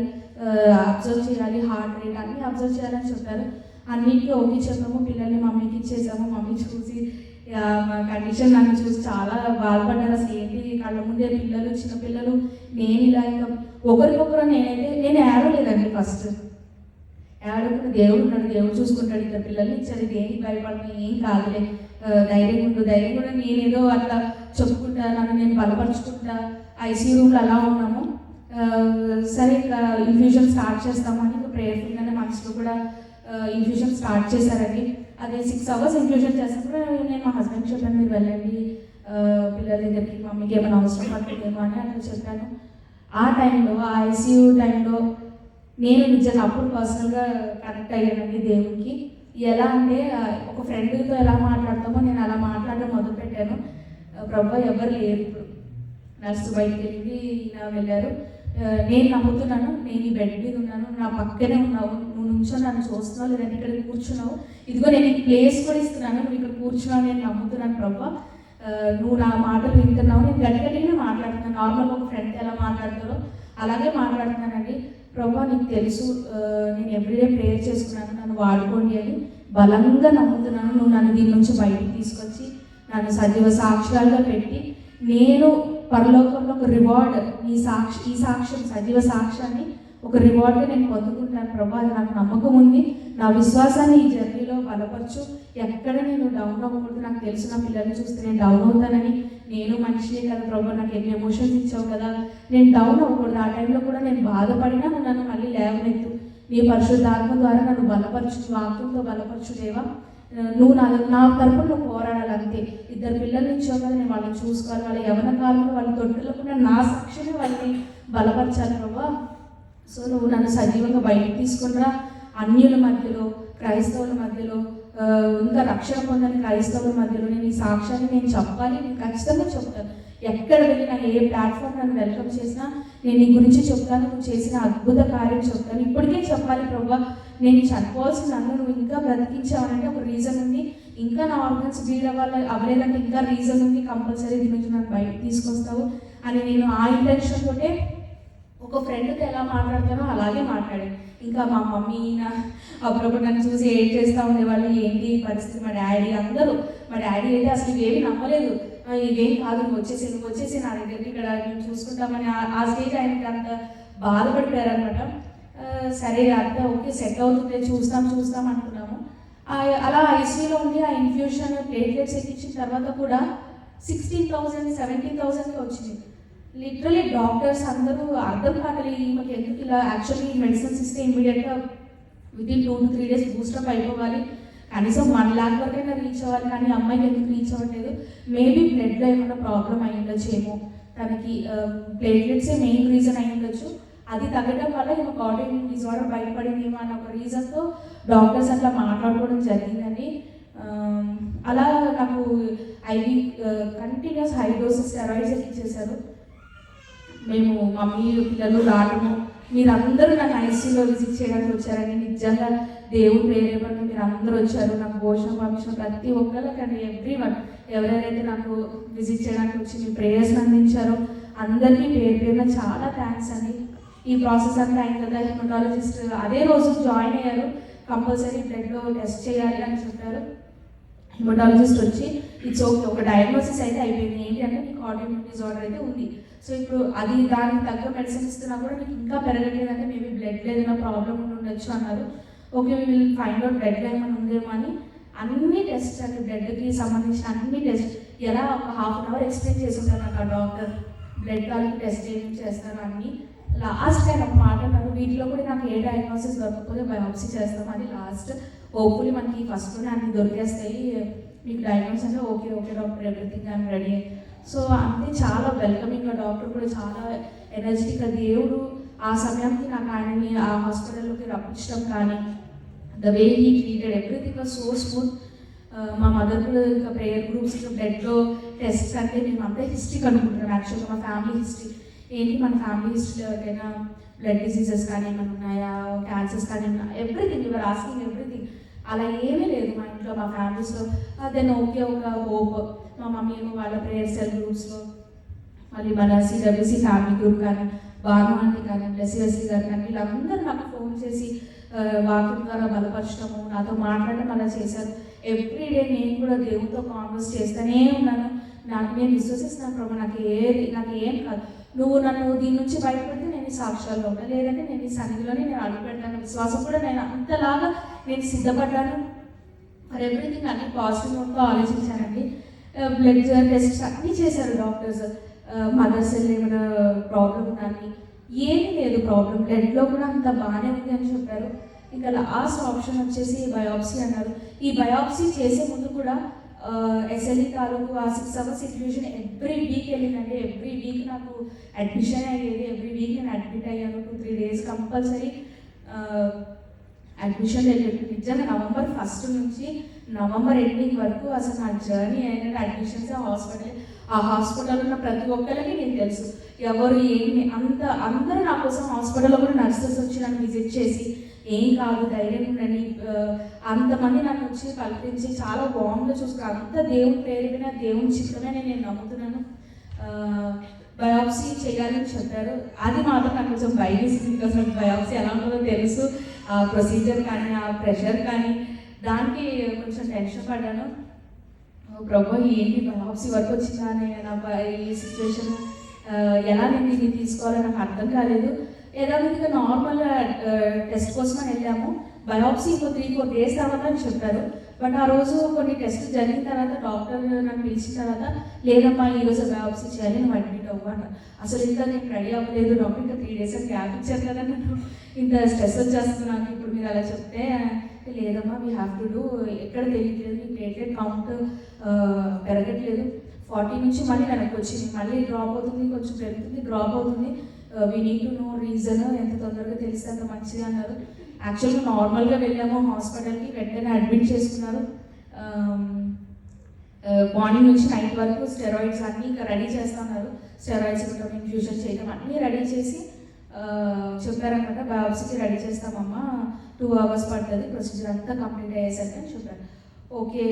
అబ్జర్వ్ చేయాలి, హార్ట్ రేట్ అన్నీ అబ్జర్వ్ చేయాలని చెప్పారు. అన్నిటికీ ఓకే చెప్పాము. పిల్లల్ని మమ్మీకి ఇచ్చేసాము. మమ్మీ చూసి మా కండిషన్ నన్ను చూసి చాలా బాధపడ్డారు. అసలు ఏంటి కళ్ళ ముందే పిల్లలు, చిన్నపిల్లలు, నేను ఇలా ఇంకా ఒకరికొకరు నేను ఏడవలేదండి. ఫస్ట్ ఏడవకుండా దేవుడు ఉన్నాడు, దేవుడు చూసుకుంటాడు, ఇద్దరు పిల్లల్ని ఇచ్చారు, దేనికి భయపడను, ఏం కాదులే, ధైర్యం కూడా నేనేదో అట్లా చెప్పుకుంటా, నన్ను నేను బలపరుచుకుంటా ఐసీయూ రూమ్లో అలా ఉన్నాము. సరే ఇంకా ఇన్ఫ్యూషన్ స్టార్ట్ చేస్తాము అని ఇంకా ప్రేయర్ఫుల్గానే మనసులో కూడా ఇన్ఫ్యూషన్ స్టార్ట్ చేశారండి. అదే 6 hours ఇన్ఫ్యూషన్ చేసినప్పుడు నేను మా హస్బెండ్కి చెప్పాను, మీరు వెళ్ళండి పిల్లల దగ్గరికి, మమ్మీకి ఏమైనా అవసరం పడుతుందేమో అని అట్లా చెప్పాను. ఆ టైంలో ఆ ఐసీయూ టైంలో నేను నిజంగా అప్పుడు పర్సనల్గా కనెక్ట్ అయ్యానండి దేవునికి. ఎలా అంటే ఒక ఫ్రెండ్తో ఎలా మాట్లాడతామో నేను అలా మాట్లాడడం మొదలుపెట్టాను. ప్రభు ఎవరు లేరు, ఇప్పుడు నర్సు బయటకు వెళ్ళి ఇలా వెళ్ళారు, నేను నమ్ముతున్నాను, నేను ఈ బెడ్ మీద ఉన్నాను, నా పక్కనే ఉన్నావు, నువ్వు నుంచో నన్ను చూస్తున్నావు, లేదంటే ఇక్కడ కూర్చున్నావు, ఇదిగో నేను ఈ ప్లేస్ కూడా ఇస్తున్నాను, నువ్వు ఇక్కడ కూర్చున్నావు, నేను నమ్ముతున్నాను ప్రభు, నువ్వు నా మాటలు వింటున్నావు. నేను గట్టిగానే మాట్లాడుతున్నాను, నార్మల్గా ఒక ఫ్రెండ్ ఎలా మాట్లాడతారో అలాగే మాట్లాడుతున్నానండి. ప్రభు నీకు తెలుసు, నేను ఎవ్రీడే ప్రేయర్ చేసుకున్నాను, నన్ను వాడుకోండి అని బలంగా నమ్ముతున్నాను. నువ్వు నన్ను దీని నుంచి బయటికి తీసుకొచ్చి నన్ను సజీవ సాక్ష్యాలుగా పెట్టి నేను పరలోకంలో ఒక రివార్డ్, ఈ సాక్ష్యం సజీవ సాక్ష్యాన్ని ఒక రివార్డ్గా నేను పొందుకుంటాను ప్రభు, అది నాకు నమ్మకం ఉంది. నా విశ్వాసాన్ని ఈ జర్నీలో బలపరచు, ఎక్కడ నేను డౌన్ అవ్వకూడదు. నాకు తెలుసు నా పిల్లల్ని చూస్తే నేను డౌన్ అవుతానని, నేను మనిషినే కదా ప్రభు, నాకు ఎన్ని ఎమోషన్స్ ఇచ్చావు కదా, నేను డౌన్ అవ్వకూడదు. ఆ టైంలో కూడా నేను బాధపడినా నువ్వు నన్ను మళ్ళీ లేవనెత్తు, నీ పరిశుద్ధాత్మ ద్వారా నన్ను బలపరచు, వాక్యంతో బలపరచు దేవా, నువ్వు నా తరపున నువ్వు పోరాడాలి అంతే. 2 పిల్లల నుంచి కదా నేను వాళ్ళని చూసుకోవాలి, వాళ్ళ యవన కాలంలో వాళ్ళ తొట్టులకుండా నా సాక్షిని వాళ్ళని బలపరచాలి ప్రభా. సో నువ్వు నన్ను సజీవంగా బయటకు తీసుకునిరా, అన్యుల మధ్యలో, క్రైస్తవుల మధ్యలో, ఇంకా రక్షణ పొందని క్రైస్తవుల మధ్యలో నేను ఈ సాక్ష్యాన్ని నేను చెప్పాలి, నేను ఖచ్చితంగా చెప్తాను. ఎక్కడ వెళ్ళినా ఏ ప్లాట్ఫామ్ నన్ను వెల్కమ్ చేసినా నేను నీ గురించి చెప్తాను, నువ్వు చేసిన అద్భుత కార్యం చెప్తాను. ఇప్పటికే చెప్పాలి ప్రభా, నేను చనిపోవాల్సిన నన్ను నువ్వు ఇంకా బ్రతికించావనంటే ఒక రీజన్ ఉంది, ఇంకా నా ఆర్గన్స్ బ్లీడ్ అవ్వలేదంటే ఇంకా రీజన్ ఉంది, కంపల్సరీ దీని నుంచి నన్ను బయటకు తీసుకొస్తావు అని నేను ఆ ఇంటెన్షన్ తోటే ఒక ఫ్రెండ్తో ఎలా మాట్లాడతానో అలాగే మాట్లాడాను. ఇంకా మా మమ్మీ అప్పుడప్పుడు నన్ను చూసి ఏం చేస్తూ ఉండేవాళ్ళు, ఏంటి పరిస్థితి, మా డాడీ అందరూ. మా డాడీ అయితే అసలు ఇవేమి నమ్మలేదు, ఇవేం కాదు నువ్వు వచ్చేసి నా దగ్గరికి ఇక్కడ మేము చూసుకుంటామని ఆ స్టేజ్ ఆయనకి అంత బాధపడిపోయారనమాట. సరే అంత ఓకే సెట్ అవుతుంది, చూస్తాం అనుకున్నాము. అలా ఐసీయూలో ఉండి ఆ ఇన్ఫ్యూషన్ ప్లేట్లెట్స్ ఎక్కించిన తర్వాత కూడా 16,000 17,000 వచ్చింది. లిటరలీ డాక్టర్స్ అందరూ అర్థం కాగలి ఈమెకి ఎందుకు ఇలా, యాక్చువల్లీ మెడిసిన్స్ ఇస్తే ఇమీడియట్గా వితిన్ 2 to 3 days బూస్టప్ అయిపోవాలి, కనీసం 1 lakh వరకైనా రీచ్ అవ్వాలి, కానీ అమ్మాయికి ఎందుకు రీచ్ అవ్వట్లేదు? మేబీ బ్లడ్లో ఏమైనా ప్రాబ్లం అయి ఉండొచ్చేమో, తనకి ప్లేట్లెట్సే మెయిన్ రీజన్ అయి ఉండొచ్చు. అది తగ్గడం వల్ల ఈమె ఆటోఇమ్యూన్ డిజార్డర్ బయటపడిందేమో అన్న ఒక రీజన్తో డాక్టర్స్ అట్లా మాట్లాడుకోవడం జరిగిందని. అలా నాకు IV continuous high doses steroids ఇచ్చేశారు. మేము మమ్మీ పిల్లలు రావడము, మీరందరూ నన్ను ఐసీయూలో విజిట్ చేయడానికి వచ్చారని నిజంగా దేవుడు పేరేపడి మీరు అందరూ వచ్చారు. నాకు భోజనం పంపించిన ప్రతి ఒక్కరు, కానీ ఎవ్రీవన్ ఎవరెవరైతే నాకు విజిట్ చేయడానికి వచ్చి మీ ప్రేయర్స్ అందించారో అందరికీ పేరున చాలా థ్యాంక్స్ అండి. ఈ ప్రాసెస్ అంతా అయిన కదా హిమటాలజిస్ట్ అదే రోజు జాయిన్ అయ్యారు, కంపల్సరీ బ్లడ్లో టెస్ట్ చేయాలి అని చెప్పారు. హిమటాలజిస్ట్ వచ్చి ఇట్స్ ఓకే, ఒక డయాగ్నోసిస్ అయితే అయిపోయింది, ఏంటి అంటే మీకు ఆటోఇమ్యూన్ డిజార్డర్ అయితే ఉంది. సో ఇప్పుడు అది దానికి తగ్గ మెడిసిన్ ఇస్తున్నా కూడా మీకు ఇంకా పెరగట్లేదంటే మేబీ బ్లడ్లో ఏదైనా ప్రాబ్లం ఉండొచ్చు అన్నారు. Okay we will find out బ్లడ్లో ఏమైనా ఉందేమో అని అన్ని టెస్ట్ అండి, బ్లడ్కి సంబంధించిన అన్ని టెస్ట్ ఎలా ఒక 1/2 hour ఎక్స్ప్లెయిన్ చేసి ఉంటారు నాకు ఆ డాక్టర్. బ్లడ్ వాళ్ళకి టెస్ట్ ఏం చేస్తారు అన్నీ. లాస్ట్ టైం ఒక మాట అన్నారు, వీటిలో కూడా నాకు ఏ డయాగ్నోసిస్ దొరకకపోతే బయాప్సీ చేస్తామని. లాస్ట్ హోప్ఫుల్లీ మనకి ఫస్ట్లోనే అన్ని దొరికేస్తాయి, మీకు డయాగ్నోస్ అంటే okay doctor everything I'm ready. So అంతే, చాలా వెల్కమింగ్గా డాక్టర్ కూడా చాలా ఎనర్జెటిక్గా, దేవుడు ఆ సమయానికి నాకు ఆయనని ఆ హాస్పిటల్లోకి రప్పించడం కానీ the way he treated everything was so smooth. మా మదర్ కూడా ఇంకా ప్రేయర్ గ్రూప్స్ బ్లడ్లో టెస్ట్స్ అంటే మేము అంతా హిస్టరీ కనుక్కుంటున్నాం. యాక్చువల్గా మా ఫ్యామిలీ హిస్టరీ ఏంటి, మన ఫ్యామిలీ హిస్టరీలో ఎవరికైనా బ్లడ్ డిసీజెస్ కానీ ఏమైనా ఉన్నాయా, క్యాన్సర్స్ కానీ ఎవ్రీథింగ్ యువర్ ఆస్కింగ్ ఎవ్రీథింగ్. అలా ఏమీ లేదు మా ఇంట్లో, మా ఫ్యామిలీస్లో. దెన్ ఓకే ఒక హోప్, మా మమ్మీ ఏమో వాళ్ళ ప్రేయర్ సెల్ గ్రూప్స్లో, మళ్ళీ మన సిడబ్ల్యూసీ ఫ్యామిలీ గ్రూప్ కానీ, భాను ఆంటీ కానీ, బ్లెస్సీ గారు కానీ, వీళ్ళందరూ నాకు ఫోన్ చేసి వాక్యం ద్వారా బలపరచడము, నాతో మాట్లాడడం అలా చేశారు. ఎవ్రీడే నేను కూడా దేవుడితో కాన్వర్స్ చేస్తూనే ఉన్నాను. నాకు నేను విశ్వసిస్తున్నాను ప్రభు, నాకు ఏం కాదు, నువ్వు నన్ను దీని నుంచి బయటపెడితే నేను ఈ సాక్ష్యాల్లో ఉంటాను, లేదంటే నేను ఈ సన్నిధిలోనే నేను అడుగుపెడతాను. విశ్వాసం కూడా నేను అంతలాగా నేను సిద్ధపడ్డాను. ఫర్ ఎవ్రీథింగ్ అన్ని పాజిటివ్ నోట్తో ఆలోచించానండి. బ్లడ్ టెస్ట్ అన్నీ చేశారు డాక్టర్స్. మదర్ సెల్ ఏమైనా ప్రాబ్లం ఉందని ఏమీ లేదు ప్రాబ్లం, బ్లడ్లో కూడా అంత బాగానే ఉంది అని చెప్పారు. ఇంకా లాస్ట్ ఆప్షన్ వచ్చేసి బయాప్సీ అన్నారు. ఈ బయాప్సీ చేసే ముందు కూడా ఎస్ఎల్ఈ తాలూకు ఆ 6 hours సిచ్యువేషన్ ఎవ్రీ వీక్ వెళ్ళిందండి. ఎవ్రీ వీక్ నాకు అడ్మిషన్ అయ్యేది, ఎవ్రీ వీక్ నేను అడ్మిట్ అయ్యాను. 2-3 days కంపల్సరీ అడ్మిషన్ వెళ్ళేది. నిజంగా November 1st నుంచి November ending వరకు అసలు నా జర్నీ అయినట్టు అడ్మిషన్స్ ఆ హాస్పిటల్లో ఉన్న ప్రతి ఒక్కరికి నేను తెలుసు, ఎవరు ఏమి అందరూ నా కోసం హాస్పిటల్లో కూడా నర్సెస్ వచ్చి నన్ను విజిట్ చేసి ఏం కాదు ధైర్యం ఉండండి, అంతమంది నన్ను వచ్చి పలికించి చాలా బాగుందో చూసుకున్నారు. అంత దేవుని ప్రేరేపణ, దేవుని చిత్తమే నేను నమ్ముతున్నాను. బయాప్సీ చేయాలని చెప్పారు. అది మాత్రం నాకు కొంచెం భయమేసింది, బికాస్ నాకు బయాప్సీ ఎలా ఉంటుందో తెలుసు, ఆ ప్రొసీజర్ కానీ ఆ ప్రెషర్ కానీ దానికి కొంచెం టెన్షన్ పడ్డాను. ప్రభు ఏంటి బయాప్సీ వరకు వచ్చిందా అని, నా ఈ సిచ్యువేషన్ ఎలా నేను దీన్ని తీసుకోవాలో నాకు అర్థం కాలేదు. యథావిధిగా నార్మల్ టెస్ట్ కోసం వెళ్ళాము. బయాప్సీ ఇంకో 3-4 days తర్వాత అని చెప్పారు. బట్ ఆ రోజు కొన్ని టెస్ట్లు జరిగిన తర్వాత డాక్టర్ నన్ను పిలిచిన తర్వాత, లేదమ్మా ఈరోజు బయాప్సీ చేయాలి, నువ్వు అడ్మిట్ అవ్వు అన్నారు. అసలు ఇంకా నేను రెడీ అవ్వలేదు, డాక్టర్ ఇంకా 3 days అని గ్యాప్ ఇచ్చారు కదా, నన్ను ఇంత స్ట్రెస్ వచ్చేస్తుంది నాకు ఇప్పుడు మీరు అలా చెప్తే. లేదమ్మా వీ హ్యావ్ టు డూ, ఎక్కడ తెలియట్లేదు, మీ ప్లేట్లెట్ కౌంట్ పెరగట్లేదు, 40 నుంచి మళ్ళీ వెనక్కి వచ్చింది, మళ్ళీ డ్రాప్ అవుతుంది, కొంచెం పెరుగుతుంది, డ్రాప్ అవుతుంది, we need to know reason, ఎంత తొందరగా తెలిస్తే అంత మంచిది అన్నారు. యాక్చువల్గా నార్మల్గా వెళ్ళాము హాస్పిటల్కి, వెంటనే అడ్మిట్ చేసుకున్నారు. మార్నింగ్ నుంచి నైట్ వరకు స్టెరాయిడ్స్ అన్నీ ఇంకా రెడీ చేస్తున్నారు. స్టెరాయిడ్స్ ఇవ్వడం, ఇన్ఫ్యూషన్ చేయడం అన్నీ రెడీ చేసి చెప్పారనమాట. బయాప్సీకి రెడీ చేస్తామమ్మా, 2 hours పడుతుంది ప్రొసీజర్ అంతా కంప్లీట్ అయ్యేసరికి అని చెప్పారు. ఓకే,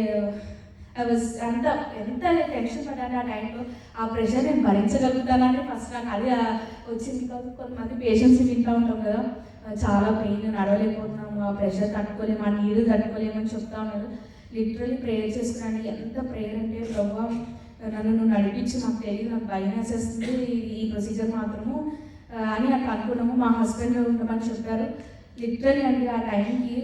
ఎంత టెన్షన్ పడ్డాను ఆ టైంలో. ఆ ప్రెషర్ నేను భరించగలుగుతానని ఫస్ట్ నాకు అది వచ్చింది. కొంతమంది పేషెంట్స్ వింటూ ఉంటాం కదా, చాలా పెయిన్, నడవలేకపోతున్నాము, ఆ ప్రెషర్ తట్టుకోలేము, ఆ నీళ్ళు తట్టుకోలేమని చెప్తా ఉన్నారు. లిటరలీ ప్రేయర్ చేసుకున్నాను. ఎంత ప్రేయర్ అంటే, ప్రభువా నన్ను నువ్వు నడిపించి, నాకు తెలియదు, నాకు భయం వేసేస్తుంది ఈ ప్రొసీజర్ మాత్రము అని అట్లా అనుకున్నాము. మా హస్బెండ్ ఉండమని చెప్పారు. లిటరలీ అంటే ఆ టైంకి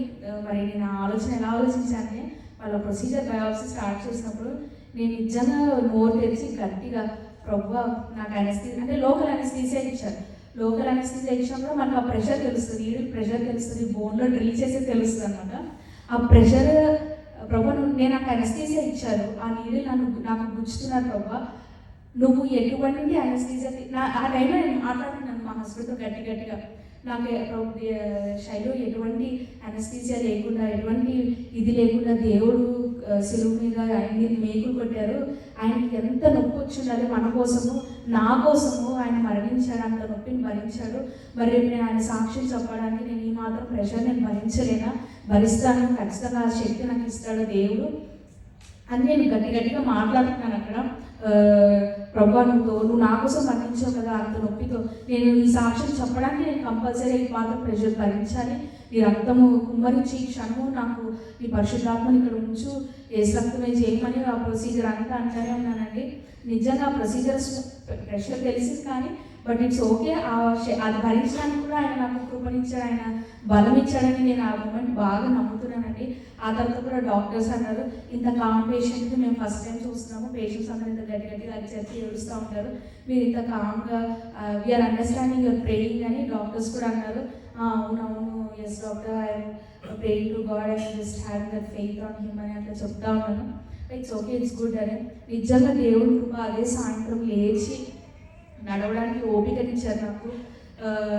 మరి నేను ఆలోచన ఎలా ఆలోచించానంటే, వాళ్ళ ప్రొసీజర్ బయాప్సీ స్టార్ట్ చేసినప్పుడు నేను నిజంగా నోరు తెరిచి గట్టిగా, ప్రభువా నాకు అనెస్థీసియా అంటే లోకల్ అనెస్థీసియా ఇచ్చారు. లోకల్ అనెస్థీసియా ఇచ్చినప్పుడు మనకు ఆ ప్రెషర్ తెలుస్తుంది, ఈడికి ప్రెషర్ తెలుస్తుంది, బోన్లో డ్రిల్ చేసి తెలుస్తుంది అనమాట. ఆ ప్రెషర్, ప్రభా నేను నాకు అనెస్థీసియా ఇచ్చారు, ఆ నీళ్ళు నాకు గుచ్చుతున్నారు, ప్రభా నువ్వు ఎటువంటి అనెస్థీసియా ఆ టైంలో నేను మాట్లాడుతున్నాను మా హస్బెండ్తో గట్టిగా, నాకు శైలు ఎటువంటి అనెస్థీసియా లేకుండా, ఎటువంటి ఇది లేకుండా దేవుడు సిలువ మీద ఆయన్ని మేకులు కొట్టారు, ఆయనకి ఎంత నొప్పి వచ్చిండాలి మన కోసము, నా కోసము ఆయన మరణించాడు, అంత నొప్పిని భరించాడు. మరి రేపు నేను ఆయన సాక్ష్యం చెప్పడానికి నేను ఈ మాత్రం ప్రెషర్ నేను భరించలేనా, భరిస్తాను, ఖచ్చితంగా ఆ శక్తి నాకు ఇస్తాడు దేవుడు అని నేను గట్టిగా మాట్లాడుతున్నాను అక్కడ. ప్రభా నువ్వు నా కోసం మరణించావు కదా, అంత నొప్పితో నేను ఈ సాక్ష్యం చెప్పడానికి నేను కంపల్సరీ ఈ మాత్రం ప్రెషర్ భరించాలి. నీ రక్తము కుమ్మరించి ఈ క్షణము నాకు నీ పరిశుద్ధాత్మని ఇక్కడ ఉంచు, ఏసు రక్తమే చేయమని ఆ ప్రొసీజర్ అంతా అంటానే ఉన్నానండి. నిజంగా ఆ ప్రొసీజర్స్ ప్రెషర్ తెలిసింది కానీ బట్ ఇట్స్ ఓకే. అది భరించడానికి కూడా ఆయన నాకు కృపనిచ్చాడు, ఆయన బలం ఇచ్చాడని నేను ఆ మూమెంట్ బాగా నమ్ముతున్నానండి. ఆ తర్వాత కూడా డాక్టర్స్ అన్నారు, ఇంత కామ్ పేషెంట్ మేము ఫస్ట్ టైం చూస్తున్నాము, పేషెంట్స్ అందరూ ఇంత గట్టిగా అరిచేసి ఏడుస్తూ ఉంటారు, మీరు ఇంత కామ్గా వీఆర్ అండర్స్టాండింగ్ యువర్ ప్రేయింగ్ అని డాక్టర్స్ కూడా అన్నారు. అవునవును, yes doctor, I'm praying to God, I'm just having that faith on him అని అట్లా చెప్తా ఉన్నాను. ఇట్స్ ఓకే, ఇట్స్ గుడ్ అని. నిజంగా దేవుడి కృప అదే సాయంత్రం లేచి నడవడానికి ఓపికనిచ్చారు నాకు,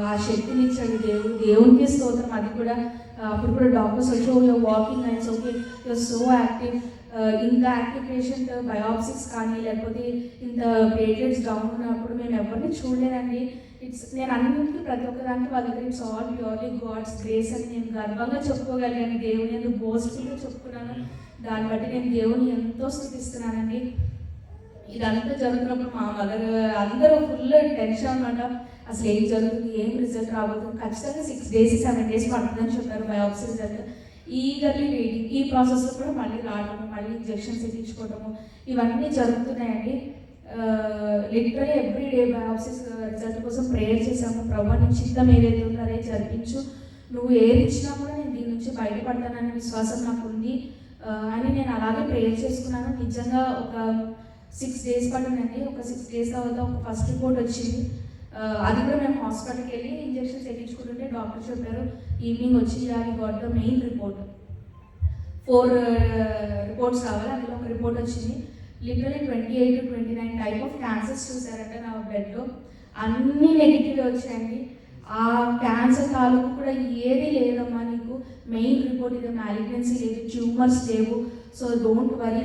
ఆ శక్తిని ఇచ్చాడు దేవునికి స్తోత్రం. అది కూడా అప్పుడు కూడా డాక్టర్స్ వచ్చి you're walking and okay, you're so active, ఇంత యాక్టివ్ పేషెంట్ బయాప్సిస్ కానీ లేకపోతే ఇంత ప్లేట్లెట్స్ డౌన్ ఉన్నప్పుడు మేము ఎవరిని చూడలేదండి. నేను అన్నింటికి ప్రతి ఒక్కదానికి వాళ్ళ దగ్గర it's all purely God's grace అని నేను గర్వంగా చెప్పుకోగలిగాను. దేవుని ఎందుకు బోస్ట్ఫుల్గా చెప్పుకున్నాను, దాన్ని బట్టి నేను దేవుని ఎంతో స్థుతిస్తున్నానండి. ఇదంతా జరుగుతున్నప్పుడు మా మదర్ అందరూ ఫుల్ టెన్షన్ అనమాట, అసలు ఏం జరుగుతుంది, ఏం రిజల్ట్ రాబోతుంది, ఖచ్చితంగా 6 days 7 days పడుతుందని చెప్పారు బయాప్సీ రిజల్ట్. Eagerly waiting. ఈ ప్రాసెస్లో కూడా మళ్ళీ రావడము, మళ్ళీ ఇంజెక్షన్స్ ఎక్కించుకోవడము ఇవన్నీ జరుగుతున్నాయండి. లిటరలీ ఎవ్రీడే బయాప్సీస్ రిజల్ట్ కోసం ప్రేయర్ చేశాము. ప్రభా నీ చిత్తం ఏదైతే ఉందో అదే జరిపించు, నువ్వు ఏది ఇచ్చినా కూడా నేను దీని నుంచి బయటపడతాననే విశ్వాసం నాకు ఉంది అని నేను అలాగే ప్రేయర్ చేసుకున్నాను. నిజంగా ఒక 6 days పడిందండి. ఒక 6 days తర్వాత ఒక ఫస్ట్ రిపోర్ట్ వచ్చింది. అది కూడా మేము హాస్పిటల్కి వెళ్ళి ఇంజెక్షన్స్ ఎక్కించుకుంటుంటే డాక్టర్ చెప్పారు ఈవినింగ్ వచ్చి అది got the main report. 4 reports రావాలి, అందులో ఒక రిపోర్ట్ వచ్చింది. Literally 28 to 29 type of cancers చూసారంటే నా బ్లడ్లో అన్నీ నెగిటివ్ వచ్చాయండి. ఆ క్యాన్సర్ తాలూకు కూడా ఏది లేదమ్మా, నీకు మెయిన్ రిపోర్ట్ ఇది, మ్యాలిగ్నెన్సీ లేదు, ట్యూమర్స్ లేవు, సో డోంట్ వరీ.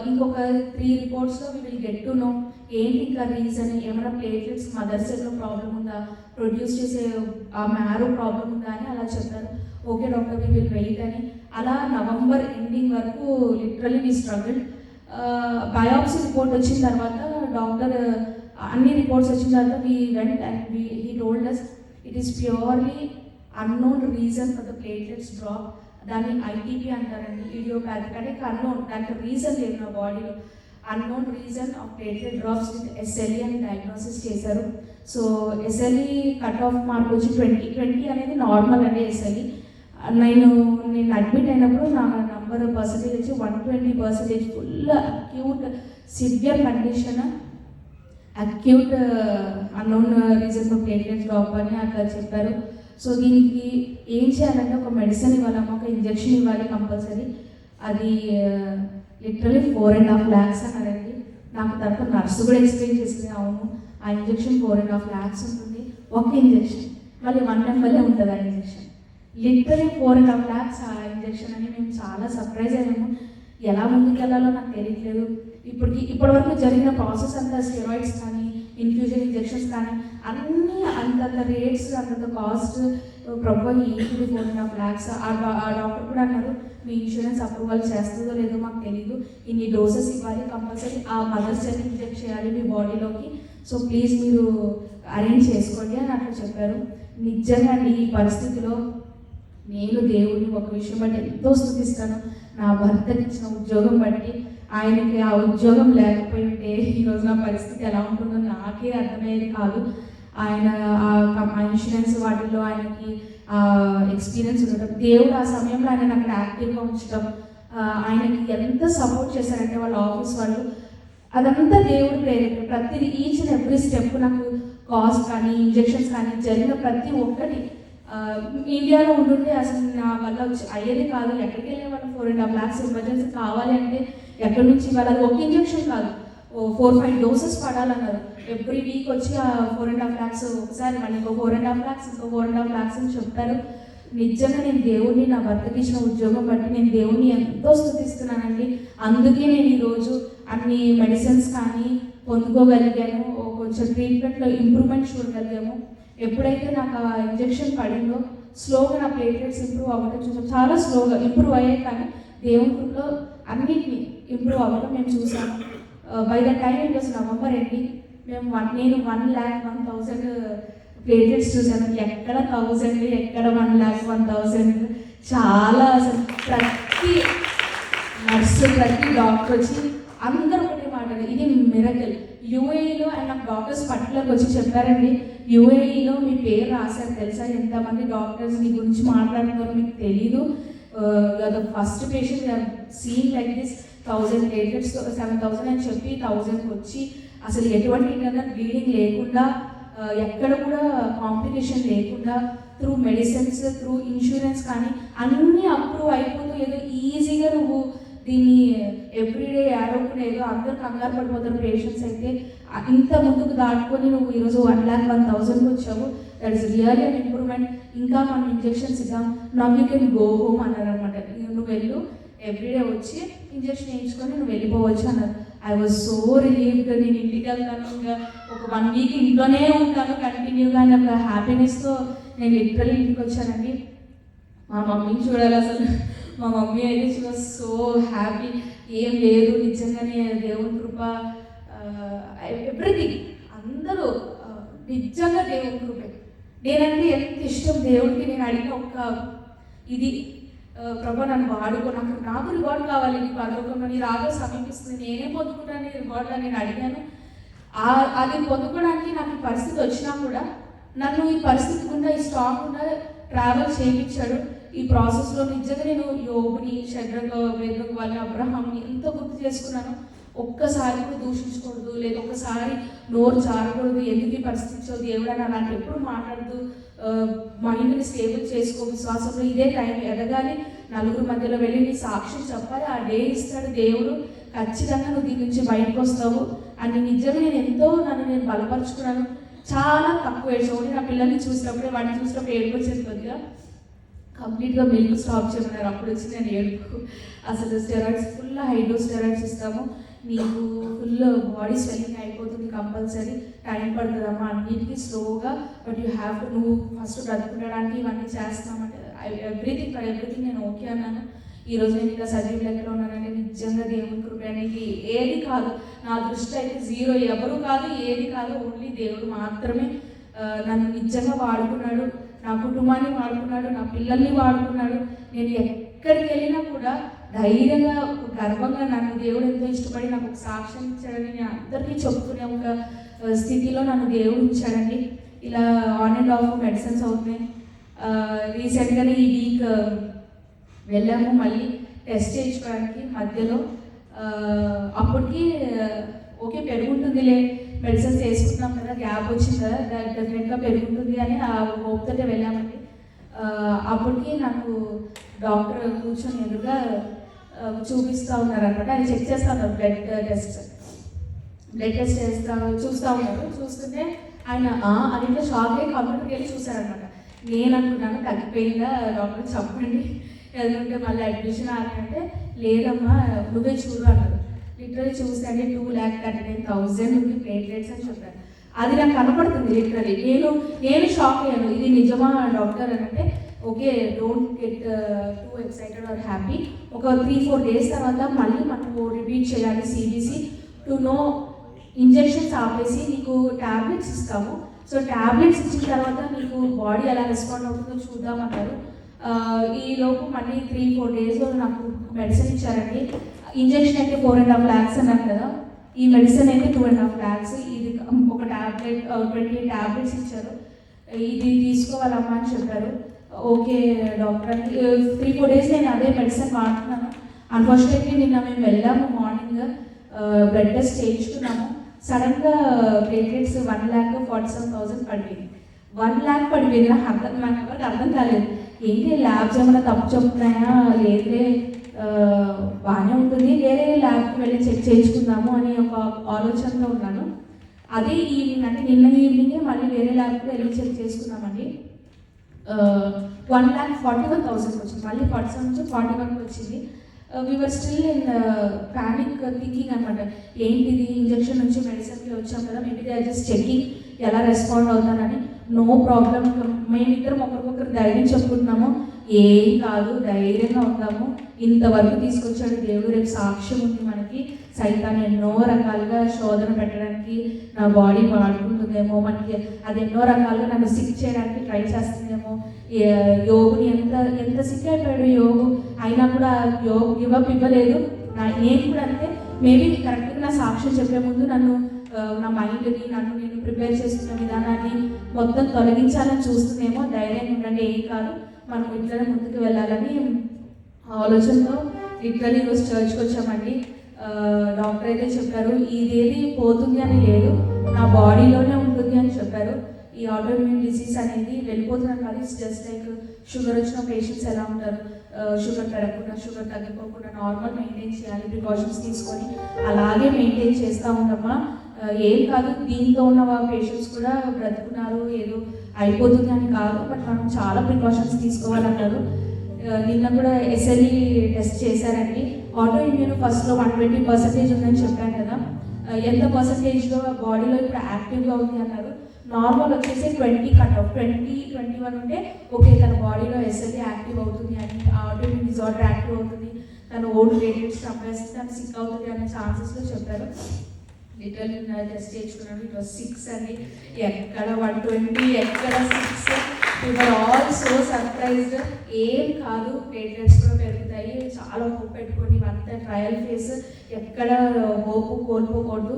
ఇంకొక 3 reportsలో we will get to know ఏంటి ఇంకా రీజన్, ఏమైనా ప్లేట్లెట్స్ మదర్ సెల్లో ప్రాబ్లం ఉందా, ప్రొడ్యూస్ చేసే ఆ మ్యారో ప్రాబ్లం ఉందా అని అలా చెప్పారు. Okay doctor, we will wait అని. అలా నవంబర్ ఎండింగ్ వరకు literally we struggle. Biopsy report వచ్చిన తర్వాత డాక్టర్ అన్ని రిపోర్ట్స్ వచ్చిన తర్వాత we went and he told us it is purely unknown reason for the platelets drop. దాన్ని ఐటీపీ అంటారండి, ఇడియోపాథిక్ అంటే అన్నోన్, దానికి రీజన్ లేదు నా బాడీలో. Unknown reason of platelet drops with SLE అని డయాగ్నోసిస్ చేశారు. So SLE cut off mark వచ్చి 20 అనేది నార్మల్ అండి. ఎస్ఎల్ఈ నేను అడ్మిట్ అయినప్పుడు నా నంబర్ పర్సంటేజ్ వచ్చి 120%, full acute severe condition, acute unknown reason for platelet drop అని అట్లా చెప్పారు. సో దీనికి ఏం చేయాలంటే ఒక మెడిసిన్ ఇవ్వాలమ్మా, ఒక ఇంజెక్షన్ ఇవ్వాలి కంపల్సరీ. అది లిటరలీ 4.5 lakhs అన్నారండి. నాకు తర్వాత నర్సు కూడా ఎక్స్ప్లెయిన్ చేసింది, అవును ఆ ఇంజెక్షన్ 4.5 lakhs ఉంటుంది, ఒక ఇంజెక్షన్ మళ్ళీ 1 ml ఉంటుంది ఆ ఇంజెక్షన్. లిటరలీ 4.5 lakhs ఆ ఇంజెక్షన్ అని మేము చాలా సర్ప్రైజ్ అయ్యాము. ఎలా ముందుకెళ్లాలో నాకు తెలియట్లేదు. ఇప్పటివరకు జరిగిన ప్రాసెస్ అంతా స్టెరాయిడ్స్ కానీ ఇన్ఫ్యూజన్ ఇంజెక్షన్స్ కానీ అన్నీ అంతంత రేట్స్ అంతంత కాస్ట్ ప్రాపర్ ఏంటిది 4.5 lakhs. ఆ డాక్టర్ కూడా అన్నారు, మీ ఇన్సూరెన్స్ అప్రూవల్ చేస్తుందో లేదో మాకు తెలీదు, ఇన్ని డోసెస్ ఇవ్వాలి, కంపల్సరీ ఆ మదర్ సెల్ ఇంజెక్ట్ చేయాలి మీ బాడీలోకి, సో ప్లీజ్ మీరు అరేంజ్ చేసుకోండి అని అట్లా చెప్పారు. నిజంగా ఈ పరిస్థితిలో నేను దేవుడిని ఒక విషయం బట్టి ఎంతో స్తుతిస్తాను. నా భర్తకి ఇచ్చిన ఉద్యోగం బట్టి, ఆయనకి ఆ ఉద్యోగం లేకపోయి ఉంటే ఈరోజు నా పరిస్థితి ఎలా ఉంటుందో నాకే అర్థమయ్యేది కాదు. ఆయన ఆ ఇన్సూరెన్స్ వాటిల్లో ఆయనకి ఎక్స్పీరియన్స్ ఉండటం, దేవుడు ఆ సమయంలో ఆయన అక్కడ యాక్టివ్గా ఉంచడం, ఆయనకి ఎంత సపోర్ట్ చేశారంటే వాళ్ళ ఆఫీస్ వాళ్ళు, అదంతా దేవుడు ప్రేరేపణ. ప్రతిదీ ఈచ్ అండ్ ఎవ్రీ స్టెప్ నాకు కాస్ట్ కానీ ఇంజెక్షన్స్ కానీ జరిగిన ప్రతి ఒక్కటి ఇండియాలో ఉంటుంటే అసలు నా వల్ల అయ్యేది కాదు. ఎక్కడికి వెళ్ళే వాళ్ళు 4.5 lakhs ఎమర్జెన్సీ కావాలి అంటే ఎక్కడి నుంచి ఇవ్వాలి? అది ఒక ఇంజెక్షన్ కాదు, 4-5 doses పడాలన్నారు. ఎవ్రీ వీక్ వచ్చి ఆ 4.5 lakhs ఒకసారి మళ్ళీ ఇంకో 4.5 lakhs ఇంకో 4.5 lakhs అని చెప్తారు. నిజంగా నేను దేవుడిని, నా భర్తకి ఇచ్చిన ఉద్యోగం బట్టి నేను దేవుడిని ఎంతో స్తుతిస్తున్నానండి. అందుకే నేను ఈరోజు అన్ని మెడిసిన్స్ కానీ పొందుకోగలిగాను, కొంచెం ట్రీట్మెంట్లో ఇంప్రూవ్మెంట్ చూడగలిగాము. ఎప్పుడైతే నాకు ఆ ఇంజెక్షన్ పడిందో స్లోగా నా ప్లేట్లెట్స్ ఇంప్రూవ్ అవ్వడం చూసాం. చాలా స్లోగా ఇంప్రూవ్ అయ్యాయి, కానీ దేవుని కృపలో అన్నిటినీ ఇంప్రూవ్ అవ్వడం మేము చూసాము. By the time it was November ending, నేను 1,01,000 ప్లేట్లెట్స్ చూసాను. ఎక్కడ 1000, ఎక్కడ 1,01,000. చాలా అసలు ప్రతి నర్సు, ప్రతి డాక్టర్ వచ్చి అందరూ ఒకటే మాట్లాడారు, ఇది మిరకల్. యూఏఈలో ఆయన డాక్టర్స్ పర్టికులర్గా వచ్చి చెప్పారండి, యూఏఈలో మీ పేరు రాశారు తెలుసా, ఎంతమంది డాక్టర్స్ మీ గురించి మాట్లాడుతున్నారో మీకు తెలీదు. The first patient seen like this 1000 platelets 7,000 అని చెప్పి 1000కి వచ్చి అసలు ఎటువంటి ఇంటర్నల్ బ్లీడింగ్ లేకుండా, ఎక్కడ కూడా కాంప్లికేషన్ లేకుండా, త్రూ మెడిసిన్స్, త్రూ ఇన్సూరెన్స్ కానీ అన్నీ అప్రూవ్ అయిపోతూ ఏదో ఈజీగా నువ్వు దీన్ని ఎవ్రీడే యాడోకుని ఏదో అందరూ కంగారు పడిపోతారు పేషెంట్స్ అయితే, ఇంత ముందుకు దాటుకొని నువ్వు ఈరోజు 1,01,000కి వచ్చావు. That is really an improvement. ఇంకా మనం ఇంజెక్షన్స్ ఇద్దాం, now you can go home అన్నారు అనమాట. నువ్వు వెళ్ళు, ఎవ్రీడే వచ్చి ఇంజెక్షన్ వేయించుకొని నువ్వు వెళ్ళిపోవచ్చు అన్నారు. I was so relieved. నేను ఇంటికి వెళ్తాను, ఇంకా ఒక 1 week ఇంట్లోనే ఉంటాను కంటిన్యూగా అని ఒక హ్యాపీనెస్తో నేను లిటరల్లీ ఇంటికి వచ్చానండి. మా మమ్మీని చూడాలి అసలు, మా మమ్మీ అయితే షీ వాజ్ సో హ్యాపీ. ఏం లేదు, నిజంగానే దేవుని కృప, ఎవ్రీథింగ్ అందరూ నిజంగా దేవుని కృపే. నేనంటే ఎంత ఇష్టం దేవుడికి. నేను అడిగిన ఒక్క ఇది, ప్రభా నన్ను వాడుకో, నాకు రివార్డ్ కావాలి, నీ పరలోకంలో నీ రాగా సమీపిస్తుంది, నేనే పొందుకుంటాను నీ రివార్డ్ అని నేను అడిగాను. అది పొందుకోవడానికి నాకు ఈ పరిస్థితి వచ్చినా కూడా నన్ను ఈ పరిస్థితి గుండా, ఈ స్టాక్ గుండా ట్రావెల్ చేయించాడు. ఈ ప్రాసెస్లో నిజంగా నేను యోబుని, షడ్రక్, వేదక్ వాళ్ళని, అబ్రహాంని ఎంతో గుర్తు చేసుకున్నాను. ఒక్కసారి కూడా దూషించకూడదు, లేదా ఒక్కసారి నోరు జారకూడదు, ఎందుకు ఈ పరిస్థితి దేవుడు అని అలాంటి ఎప్పుడు మాట్లాడుతూ మైండ్ని స్టేబుల్ చేసుకో, విశ్వాసంలో ఇదే టైం ఎదగాలి, నలుగురు మధ్యలో వెళ్ళి నీ సాక్ష్యం చెప్పాలి, ఆ డే ఇస్తాడు దేవుడు, ఖచ్చితంగా నువ్వు దీని నుంచి బయటకు వస్తావు అని నిజంగా నన్ను నేను బలపరుచుకున్నాను. చాలా తక్కువ ఏడ్చి నా పిల్లల్ని చూసినప్పుడే, వాడిని చూసినప్పుడు ఏడుపు వచ్చేది కొద్దిగా, కంప్లీట్గా మిల్క్ స్టాప్ చేయమన్నారు. అప్పుడు వచ్చి నేను ఏడుపు. అసలు steroids full high dose steroids ఇస్తాము, నీకు ఫుల్ బాడీ స్వెల్లింగ్ అయిపోతుంది, కంపల్సరీ టైం పడుతుందమ్మా అన్నిటికీ స్లోగా, బట్ యూ హ్యావ్ టు, నువ్వు ఫస్ట్ బ్రతుకుండడానికి ఇవన్నీ చేస్తామంటే ఎవ్రీథింగ్ నేను ఓకే అన్నాను. ఈరోజు నేను ఇలా సజీవ లెక్కలో ఉన్నానంటే నిజంగా దేవుని కృప అనేది ఏది కాదు. నా దృష్టి అయితే 0, ఎవరు కాదు, ఏది కాదు, ఓన్లీ దేవుడు మాత్రమే నన్ను నిజంగా వాడుకున్నాడు, నా కుటుంబాన్ని వాడుకున్నాడు, నా పిల్లల్ని వాడుకున్నాడు. నేను ఎక్కడికి వెళ్ళినా కూడా ధైర్యంగా, గర్వంగా నన్ను దేవుడు ఎంతో ఇష్టపడి నాకు ఒక సాక్ష్యం ఇచ్చాడని నేను అందరికీ చెప్పుకునే ఒక స్థితిలో నన్ను దేవుడు ఉంచాడండి. ఇలా ఆన్ అండ్ ఆఫ్ మెడిసిన్స్ అవుతున్నాయి. రీసెంట్గానే ఈ వీక్ వెళ్ళాము మళ్ళీ టెస్ట్ చేయించుకోవడానికి. మధ్యలో అప్పటికి ఓకే పెరుగుంటుందిలే, మెడిసిన్స్ వేసుకుంటున్నాం కదా, గ్యాప్ వచ్చింది కదా, డెఫినెట్గా పెరుగుతుంది అని ఆ హోప్తోటే వెళ్ళామండి. అప్పటికి నాకు డాక్టర్ కూర్చొని ఎదురుగా చూపిస్తూ ఉన్నారనమాట. ఆయన చెక్ చేస్తూ ఉన్నారు, బ్లడ్ టెస్ట్ చూస్తూ ఉన్నారు. చూస్తుంటే ఆయన అదింట్లో షాక్ అయ్యి కంప్యూటర్కి వెళ్ళి చూశారనమాట. నేను అనుకున్నాను తగ్గిపోయిందా డాక్టర్ చెప్పండి, ఎందుకంటే మళ్ళీ అడ్మిషన్ అంటే లేదమ్మా నువ్వే చూడు అన్నారు. లిటరలీ చూస్తే 2,39,000 ఉంది ప్లేట్లెట్స్ అని చెప్పారు. అది నాకు కనపడుతుంది లిటరలీ. నేను షాక్ అయ్యాను, ఇది నిజమా డాక్టర్ అని. అంటే okay, don't get too excited or happy. ఒక 3-4 డేస్ తర్వాత మళ్ళీ మనకు రిపీట్ చేయాలి సిబిసి టు నో. ఇంజెక్షన్స్ ఆపేసి నీకు ట్యాబ్లెట్స్ ఇస్తాము, సో ట్యాబ్లెట్స్ ఇచ్చిన తర్వాత నీకు బాడీ ఎలా రెస్పాండ్ అవుతుందో చూద్దామన్నారు. ఈలోపు మళ్ళీ 3-4 డేస్లో నాకు మెడిసిన్ ఇచ్చారండి. ఇంజెక్షన్ అయితే 4.5 lakhs అన్నారు కదా, ఈ మెడిసిన్ అయితే 2.5 lakhs. ఇది ఒక ట్యాబ్లెట్ 20 tablets ఇచ్చారు. ఇది తీసుకోవాలమ్మా అని చెప్పారు. ఓకే డాక్టర్ అని 3-4 days నేను అదే మెడిసిన్ వాడుతున్నాను. అన్ఫార్చునేట్లీ నిన్న మేము వెళ్ళాము మార్నింగ్, బ్లడ్ టెస్ట్ చేయించుకున్నాము. సడన్గా ప్లేట్లెట్స్ 1,47,000 పడిపోయింది. 1 lakh పడిపోయింది. నాకు అర్థం కాలేదు, ఏంటి ల్యాబ్స్ ఏమైనా తప్పు చెప్తున్నాయా, లేదే బాగానే ఉంటుంది, వేరే ల్యాబ్కి వెళ్ళి చెక్ చేయించుకుందాము అని ఒక ఆలోచనలో ఉన్నాను. అదే ఈవినింగ్ అంటే నిన్న ఈవినింగే మళ్ళీ వేరే ల్యాబ్కి వెళ్ళి చెక్ చేసుకున్నామండి. 1,41,000 వచ్చింది. మళ్ళీ 47 నుంచి 41 వచ్చింది. We're still in panic thinking అనమాట, ఏంటిది ఇంజెక్షన్ నుంచి మెడిసిన్కి వచ్చాం కదా, maybe they are just checking ఎలా రెస్పాండ్ అవుతానని. నో ప్రాబ్లం, మేమిద్దరం ఒకరికొకరు ధైర్యం చెప్పుకుంటున్నాము, ఏం కాదు ధైర్యంగా ఉందాము, ఇంతవరకు తీసుకొచ్చాడు దేవుడు, రేపు సాక్ష్యం ఉంది మనకి. సైతాన్ని ఎన్నో రకాలుగా శోధన పెట్టడానికి నా బాడీ వాడుకుంటుందేమో, మనకి అది ఎన్నో రకాలుగా నన్ను సిక్ చేయడానికి ట్రై చేస్తుందేమో. యోగుని ఎంత సిక్ అయిపోయాడు యోగు, అయినా కూడా యోగు గివప్ ఇవ్వలేదు. నేను కూడా అంతే, మేబీ కరెక్ట్గా నా సాక్ష్యం చెప్పే ముందు నన్ను నా మైండ్ని నేను ప్రిపేర్ చేసుకున్న విధానాన్ని మొత్తం తొలగించాలని చూస్తుందేమో. ధైర్యంగా ఉండండి, ఏం కాదు, మనం ఇట్లనే ముందుకు వెళ్ళాలని ఆలోచనతో లిటరలీ ఈరోజు చర్చ్కి వచ్చామండి. డాక్టర్ అయితే చెప్పారు ఇదేది పోతుంది అని లేదు, నా బాడీలోనే ఉంటుంది అని చెప్పారు. ఈ ఆటోఇమ్యూన్ డిసీజ్ అనేది వెళ్ళిపోతున్నారు కాదు, ఇట్స్ జస్ట్ లైక్ షుగర్ వచ్చిన పేషెంట్స్ ఎలా ఉంటారు, షుగర్ పెరగకుండా షుగర్ తగ్గిపోకుండా నార్మల్ మెయింటైన్ చేయాలి, ప్రికాషన్స్ తీసుకొని అలాగే మెయింటైన్ చేస్తూ ఉండమ్మా, ఏం కాదు. దీంతో ఉన్న పేషెంట్స్ కూడా బ్రతుకున్నారు, ఏదో అయిపోతుంది అని కాదు, బట్ మనం చాలా ప్రికాషన్స్ తీసుకోవాలన్నారు. నిన్న కూడా SLE టెస్ట్ చేశారండి. ఆటో ఇమ్యూన్ ఫస్ట్లో 120% ఉందని చెప్పాను కదా, ఎంత పర్సంటేజ్లో బాడీలో ఇప్పుడు యాక్టివ్గా ఉంది అన్నారు. నార్మల్ వచ్చేసి 20 కట్-ఆఫ్, 20-21 ఉంటే ఓకే తన బాడీలో SLE యాక్టివ్ అవుతుంది అని, ఆటో ఇమ్యూన్ డిజార్డర్ యాక్టివ్ అవుతుంది, తన ఓల్డ్ రేడియేట్స్ చంపేస్తే తను సిక్ అవుతుంది అనే ఛాన్సెస్లో చెప్పారు. లిటరల్ టెస్ట్ చేయించుకున్నాను, ఇట్ వాజ్ 6 అండి. ఎక్కడ 120, ఎక్కడ 6. You're all so surprised. ఏం కాదు, ప్లేట్లెట్స్ కూడా పెరుగుతాయి, చాలా హోప్ పెట్టుకోండి. ఇవంతా ట్రయల్ ఫేస్, ఎక్కడ హోప్ కోల్పోకూడదు.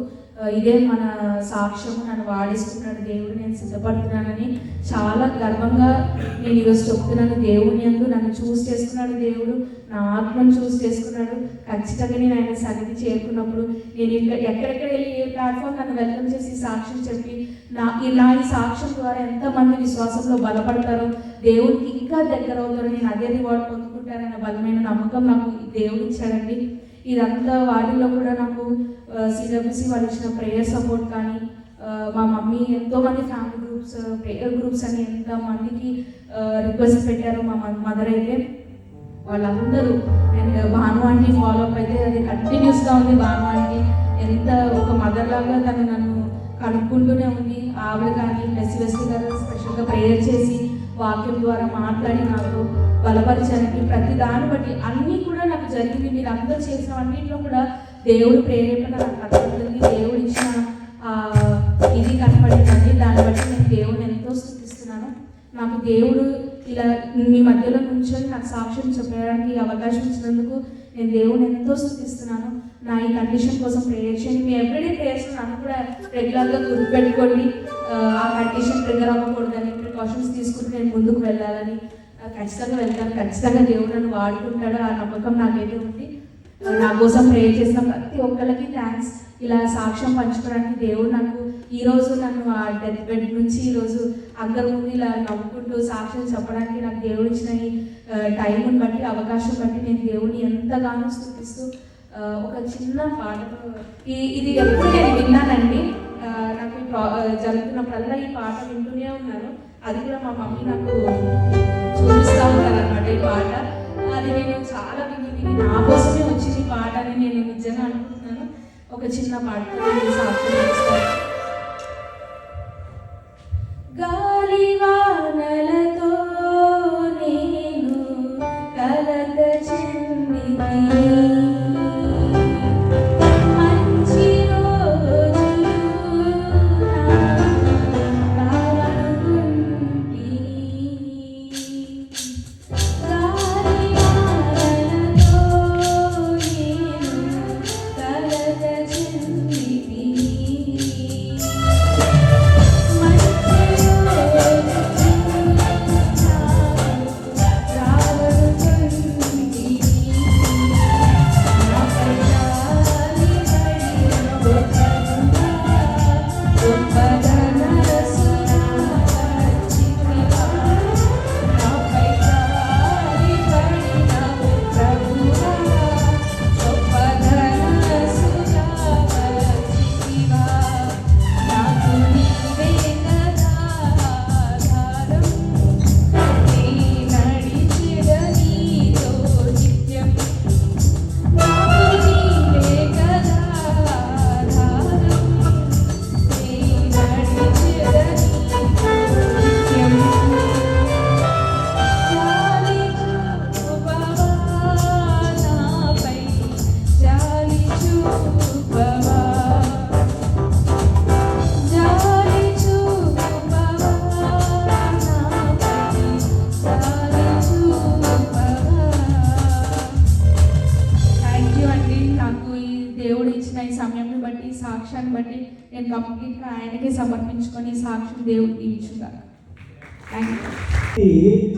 ఇదే మన సాక్ష్యము, నన్ను వాడేసుకున్నాడు దేవుడు, నేను సిద్ధపడుతున్నానని చాలా గర్వంగా నేను ఈరోజు చెప్తున్నాను. దేవుని యందు నన్ను చూస్ చేసుకున్నాడు దేవుడు, నా ఆత్మను చూస్ చేసుకున్నాడు. ఖచ్చితంగా నేను ఆయన సన్నిధి చేరుకున్నప్పుడు నేను ఎక్కడెక్కడ వెళ్ళి ఏ ప్లాట్ఫామ్ నన్ను వెల్కమ్ చేసి సాక్ష్యం చెప్పి నా ఈ సాక్ష్యం ద్వారా ఎంతమంది విశ్వాసంలో బలపడతారో, దేవుడికి ఇంకా దగ్గర అవుతారో, నేను అదే రివార్డ్ పొందుకుంటానన్న బలమైన నమ్మకం నాకు దేవుడు ఇచ్చాడండి. ఇదంతా వాటిల్లో కూడా నాకు CWC వాళ్ళు ఇచ్చిన ప్రేయర్ సపోర్ట్ కానీ, మా మమ్మీ ఎంతోమంది ఫ్యామిలీ గ్రూప్స్, ప్రేయర్ గ్రూప్స్ అని ఎంతమందికి రిక్వెస్ట్ పెట్టారు. మా మదర్ అయితే వాళ్ళందరూ, and Bhanu aunty follow up అయితే అది కంటిన్యూస్గా ఉంది. భాను ఆంటీ ఎంత ఒక మదర్ లాగా తను నన్ను కనుక్కుంటూనే ఉంది. ఆవిడ కానీ వెస్లీ గారు స్పెషల్గా ప్రేయర్ చేసి వాక్యం ద్వారా మాట్లాడి నాకు బలపరిచారండి. ప్రతి దాన్ని బట్టి అన్నీ కూడా నాకు జరిగింది. మీరు అందరూ చేసిన అన్నింటిలో కూడా దేవుడు ప్రేరేపణ నాకు కనపడుతుంది, దేవుడు ఇచ్చిన ఇది కనపడిందండి. దాన్ని బట్టి నేను దేవుడిని ఎంతో స్తుతిస్తున్నాను. నాకు దేవుడు ఇలా మీ మధ్యలో నుంచొని నాకు సాక్ష్యం చెప్పడానికి అవకాశం ఇచ్చినందుకు నేను దేవుడిని ఎంతో స్తుతిస్తున్నాను. నా ఈ కండిషన్ కోసం ప్రేయర్ చేయండి. మీ ఎవ్రీడే ప్రేయర్స్ నన్ను కూడా రెగ్యులర్గా గుర్తుపెట్టుకోండి. ఆ కండిషన్ ట్రిగర్ అవ్వకూడదని, ప్రికాషన్స్ తీసుకుని నేను ముందుకు వెళ్ళాలని. ఖచ్చితంగా వెళ్తాను, ఖచ్చితంగా దేవుడు నన్ను వాడుకుంటాడు, ఆ నమ్మకం నాకైతే ఉంది. నా కోసం ప్రేయర్ చేసిన ప్రతి ఒక్కరికి థ్యాంక్స్. ఇలా సాక్ష్యం పంచుకోవడానికి దేవుడు నాకు ఈరోజు నన్ను ఆ డెత్ బెడ్ నుంచి ఈరోజు అందరి ముందు ఇలా నవ్వుకుంటూ సాక్ష్యం చెప్పడానికి నాకు దేవుడు ఇచ్చిన ఈ టైంని బట్టి, అవకాశం బట్టి నేను దేవుడిని ఎంతగానో స్తుతిస్తూ ఒక చిన్న పాటతో ఇది ఎప్పుడు నేను విన్నానండి. నాకు జరుగుతున్నప్పుడల్లా ఈ పాట వింటూనే ఉన్నాను. అది కూడా మా మమ్మీ నాకు చూపిస్తూ ఉంటారు అనమాట ఈ పాట. అది నేను చాలా విని నా కోసమే వచ్చింది ఈ పాట అని నేను నిజంగా అనుకుంటున్నాను. ఒక చిన్న పాటతో నేను సాక్ష్యం ఇస్తాను. గాలి వానలతో నేను కలత చెందితి, మంచి రోజులు రావనుకుంటి. గాలి వానలతో నేను కలత చెందితి, దేవుడు ఇచ్చిన ఈ సమయాన్ని బట్టి ఈ సాక్ష్యాన్ని బట్టి నేను కంప్లీట్గా ఆయనకే సమర్పించుకొని ఈ సాక్ష్యం దేవుడికి ఇచ్చుగా. Thank you.